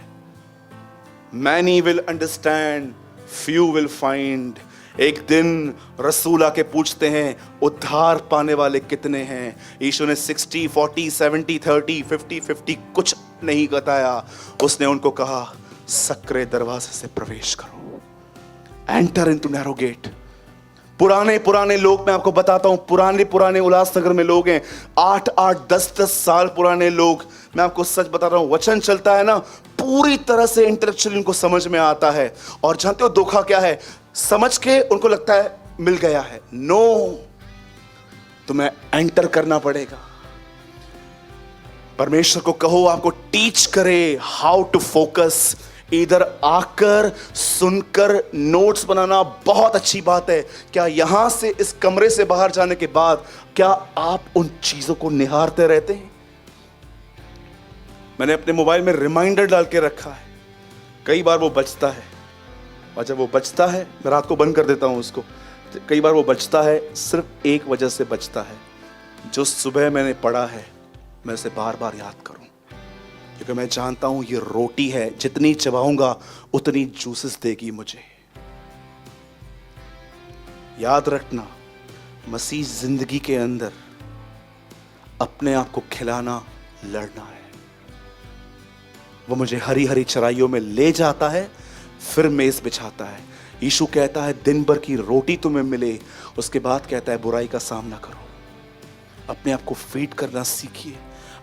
Many will understand, few will find। एक दिन रसूल आके पूछते हैं उद्धार पाने वाले कितने हैं? यीशु ने 60, 40, 70, 30, 50, 50 कुछ नहीं बताया। उसने उनको कहा सकरे दरवाजे से प्रवेश करो, एंटर इनटू नैरो गेट। पुराने पुराने लोग, मैं आपको बताता हूं, पुराने पुराने उल्लासनगर में लोग हैं, 8-8 10-10 साल पुराने लोग। मैं आपको सच बता रहा हूं, वचन चलता है ना, पूरी तरह से इंटेलेक्चुअली उनको समझ में आता है। और जानते हो धोखा क्या है? समझ के उनको लगता है मिल गया है। नो, तुम्हें एंटर करना पड़ेगा। परमेश्वर को कहो आपको टीच करे हाउ टू फोकस। इधर आकर सुनकर नोट्स बनाना बहुत अच्छी बात है। क्या यहां से, इस कमरे से बाहर जाने के बाद, क्या आप उन चीजों को निहारते रहते हैं? मैंने अपने मोबाइल में रिमाइंडर डाल के रखा है, कई बार वो बजता है, और जब वो बजता है मैं रात को बंद कर देता हूं उसको। कई बार वो बजता है, सिर्फ एक वजह से बजता है, जो सुबह मैंने पढ़ा है मैं उसे बार बार याद करूं, क्योंकि मैं जानता हूं ये रोटी है, जितनी चबाऊंगा उतनी जूसेस देगी मुझे। याद रखना, मसीह जिंदगी के अंदर अपने आप को खिलाना, लड़ना है। वो मुझे हरी हरी चराइयों में ले जाता है, फिर मेज बिछाता है। यीशु कहता है दिन भर की रोटी तुम्हें मिले, उसके बाद कहता है बुराई का सामना करो। अपने आप को फीड करना सीखिए।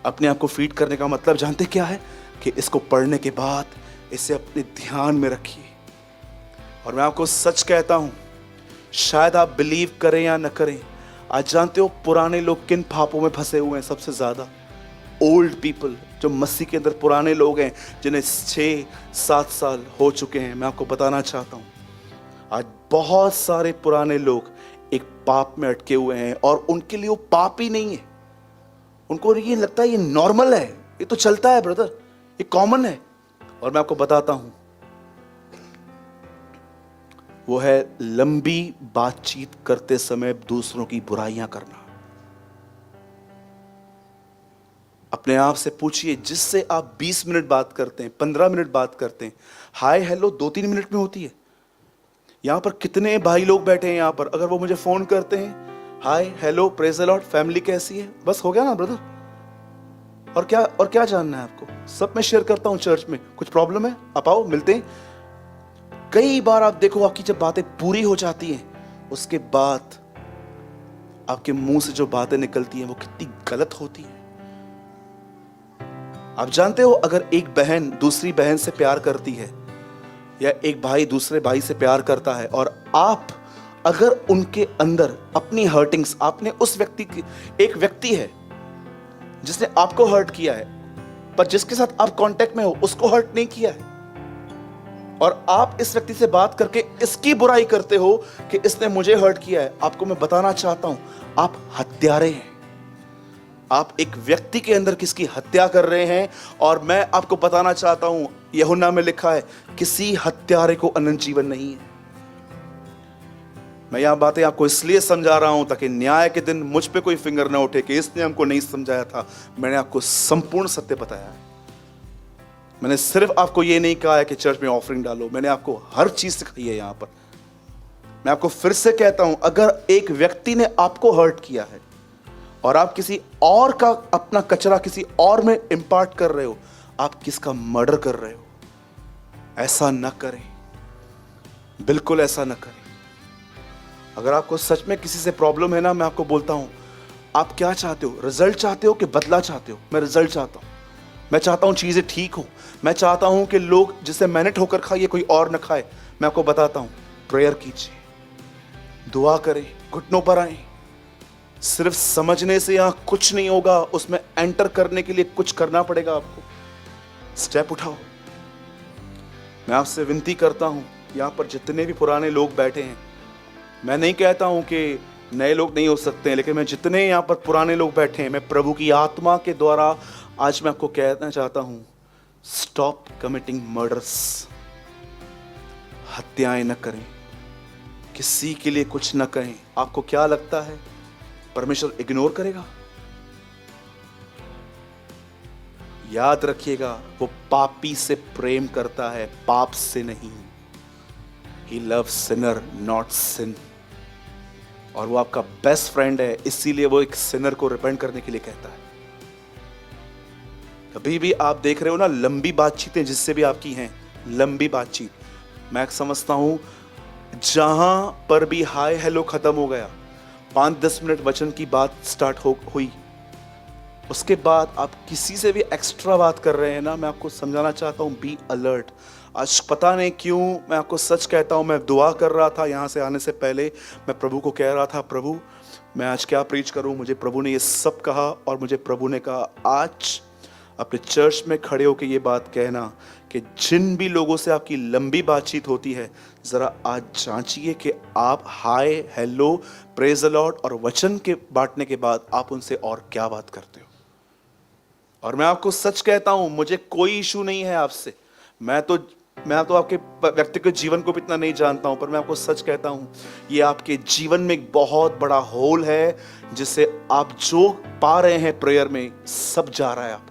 अपने आप को फीड करने का मतलब जानते क्या है? कि इसको पढ़ने के बाद इसे अपने ध्यान में रखिए। और मैं आपको सच कहता हूं, शायद आप बिलीव करें या न करें, आज जानते हो पुराने लोग किन पापों में फंसे हुए हैं सबसे ज्यादा? ओल्ड पीपल, जो मसीह के अंदर पुराने लोग हैं, जिन्हें 6-7 साल हो चुके हैं। मैं आपको बताना चाहता हूं, आज बहुत सारे पुराने लोग एक पाप में अटके हुए हैं, और उनके लिए वो पाप ही नहीं है। उनको ये लगता है ये नॉर्मल है, ये तो चलता है ब्रदर, ये कॉमन है। और मैं आपको बताता हूं, वो है लंबी बातचीत करते समय दूसरों की बुराइयां करना। अपने आप से पूछिए, जिससे आप 20 मिनट बात करते हैं, 15 मिनट बात करते हैं, हाय हेलो 2-3 मिनट में होती है। यहां पर कितने भाई लोग बैठे हैं यहां पर, अगर वो मुझे फोन करते हैं, hi hello praise the Lord, family कैसी है, बस हो गया ना ब्रदर। और क्या जानना है आपको? सब मैं शेयर करता हूं चर्च में। कुछ प्रॉब्लम है, आप आओ, मिलते हैं। कई बार आप देखो, आपकी जब बातें पूरी हो जाती हैं, उसके बाद आपके मुंह से जो बातें निकलती हैं वो कितनी गलत होती हैं। आप जानते हो, अगर एक बहन दूसरी बहन से प्यार करती है, या एक भाई दूसरे भाई से प्यार करता है, और आप अगर उनके अंदर अपनी हर्टिंग्स, आपने उस व्यक्ति की, एक व्यक्ति है जिसने आपको हर्ट किया है, पर जिसके साथ आप कांटेक्ट में हो उसको हर्ट नहीं किया है, और आप इस व्यक्ति से बात करके इसकी बुराई करते हो कि इसने मुझे हर्ट किया है, आपको मैं बताना चाहता हूं, आप हत्यारे हैं। आप एक व्यक्ति के अंदर किसकी हत्या कर रहे हैं। और मैं आपको बताना चाहता हूं, यूहन्ना में लिखा है, किसी हत्यारे को अनंत जीवन नहीं है। मैं यह बातें आपको इसलिए समझा रहा हूं ताकि न्याय के दिन मुझ पे कोई फिंगर ना उठे कि इसने हमको नहीं समझाया था। मैंने आपको संपूर्ण सत्य बताया है। मैंने सिर्फ आपको यह नहीं कहा है कि चर्च में ऑफरिंग डालो, मैंने आपको हर चीज सिखाई है यहां पर। मैं आपको फिर से कहता हूं, अगर एक व्यक्ति ने आपको हर्ट किया है और आप किसी और का अपना कचरा किसी और में इंपार्ट कर रहे हो, आप किसका मर्डर कर रहे हो। ऐसा न करें, बिल्कुल ऐसा न करें। अगर आपको सच में किसी से प्रॉब्लम है ना, मैं आपको बोलता हूं, आप क्या चाहते हो? रिजल्ट चाहते हो कि बदला चाहते हो? मैं रिजल्ट चाहता हूं। मैं चाहता हूं चीजें ठीक हो। मैं चाहता हूं कि लोग जिसे मैंने ठोकर खाई है कोई और न खाए। मैं आपको बताता हूं, प्रेयर कीजिए, दुआ करें, घुटनों पर आए। सिर्फ समझने से यहां कुछ नहीं होगा, उसमें एंटर करने के लिए कुछ करना पड़ेगा आपको। स्टेप उठाओ। मैं आपसे विनती करता हूं, यहां पर जितने भी पुराने लोग बैठे हैं, मैं नहीं कहता हूं कि नए लोग नहीं हो सकते हैं, लेकिन मैं जितने यहां पर पुराने लोग बैठे हैं, मैं प्रभु की आत्मा के द्वारा आज मैं आपको कहना चाहता हूं, स्टॉप कमिटिंग मर्डर्स। हत्याएं न करें, किसी के लिए कुछ न कहें। आपको क्या लगता है परमेश्वर इग्नोर करेगा? याद रखिएगा, वो पापी से प्रेम करता है, पाप से नहीं। He loves sinner, not sin. और वो आपका बेस्ट फ्रेंड है, इसीलिए वो एक सिनर को रिपेंट करने के लिए कहता है। कभी भी आप देख रहे हो ना, लंबी बातचीतें जिससे भी आपकी हैं, लंबी बातचीत, मैं समझता हूं जहां पर भी हाय हेलो खत्म हो गया, 5-10 मिनट वचन की बात स्टार्ट हुई, उसके बाद आप किसी से भी एक्स्ट्रा बात कर रहे हैं ना, मैं आपको समझाना चाहता हूं, बी अलर्ट। आज पता नहीं क्यों मैं आपको सच कहता हूं, मैं दुआ कर रहा था यहाँ से आने से पहले, मैं प्रभु को कह रहा था, प्रभु मैं आज क्या प्रीच करूं। मुझे प्रभु ने ये सब कहा और मुझे प्रभु ने कहा आज अपने चर्च में खड़े होकर ये बात कहना कि जिन भी लोगों से आपकी लंबी बातचीत होती है, जरा आज जांचिए कि आप hi hello praise the Lord और वचन के बांटने के बाद आप उनसे और क्या बात करते हो। और मैं आपको सच कहता हूं, मुझे कोई इशू नहीं है आपसे। मैं तो आपके व्यक्तिगत जीवन को भी इतना नहीं जानता हूं, पर मैं आपको सच कहता हूं, ये आपके जीवन में एक बहुत बड़ा होल है, जिससे आप जो पा रहे हैं प्रेयर में, सब जा रहा है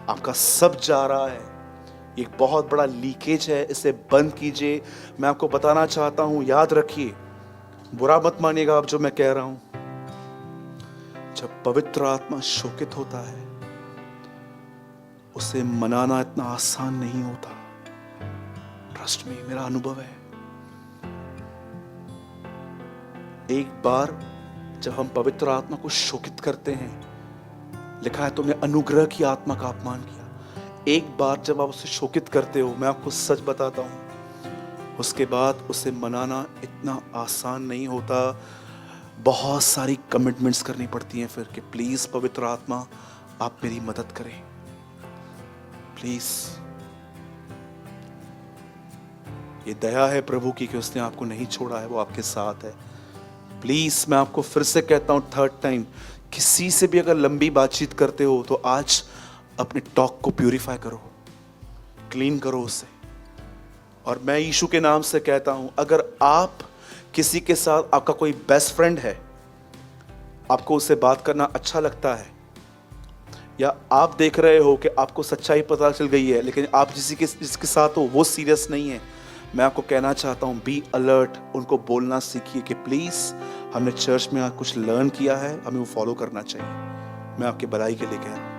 आपका सब जा रहा है। एक बहुत बड़ा लीकेज है, इसे बंद कीजिए। मैं आपको बताना चाहता हूं, याद रखिए, बुरा मत मानिएगा आप जो मैं कह रहा हूं, जब पवित्र आत्मा शोकित होता है, उसे मनाना इतना आसान नहीं होता। ट्रस्ट मी, मेरा अनुभव है। एक बार जब हम पवित्र आत्मा को शोकित करते हैं, लिखा है तुमने अनुग्रह की आत्मा का अपमान किया। एक बार जब आप उसे शोकित करते हो, मैं आपको सच बताता हूं, उसके बाद उसे मनाना इतना आसान नहीं होता। बहुत सारी कमिटमेंट्स करनी पड़ती हैं फिर कि प्लीज पवित्र आत्मा आप मेरी मदद करें, प्लीज। ये दया है प्रभु की कि उसने आपको नहीं छोड़ा है, वो आपके साथ है। प्लीज मैं आपको फिर से कहता हूं, थर्ड टाइम, किसी से भी अगर लंबी बातचीत करते हो तो आज अपने टॉक को प्यूरिफाई करो, क्लीन करो उसे। और मैं यीशु के नाम से कहता हूं, अगर आप किसी के साथ, आपका कोई बेस्ट फ्रेंड है, आपको उससे बात करना अच्छा लगता है, या आप देख रहे हो कि आपको सच्चाई पता चल गई है, लेकिन आप जिसके साथ हो वो सीरियस नहीं है, मैं आपको कहना चाहता हूं, बी अलर्ट। उनको बोलना सीखिए कि प्लीज हमने चर्च में कुछ लर्न किया है, हमें वो फॉलो करना चाहिए। मैं आपकी भलाई के लिए कह रहा हूं।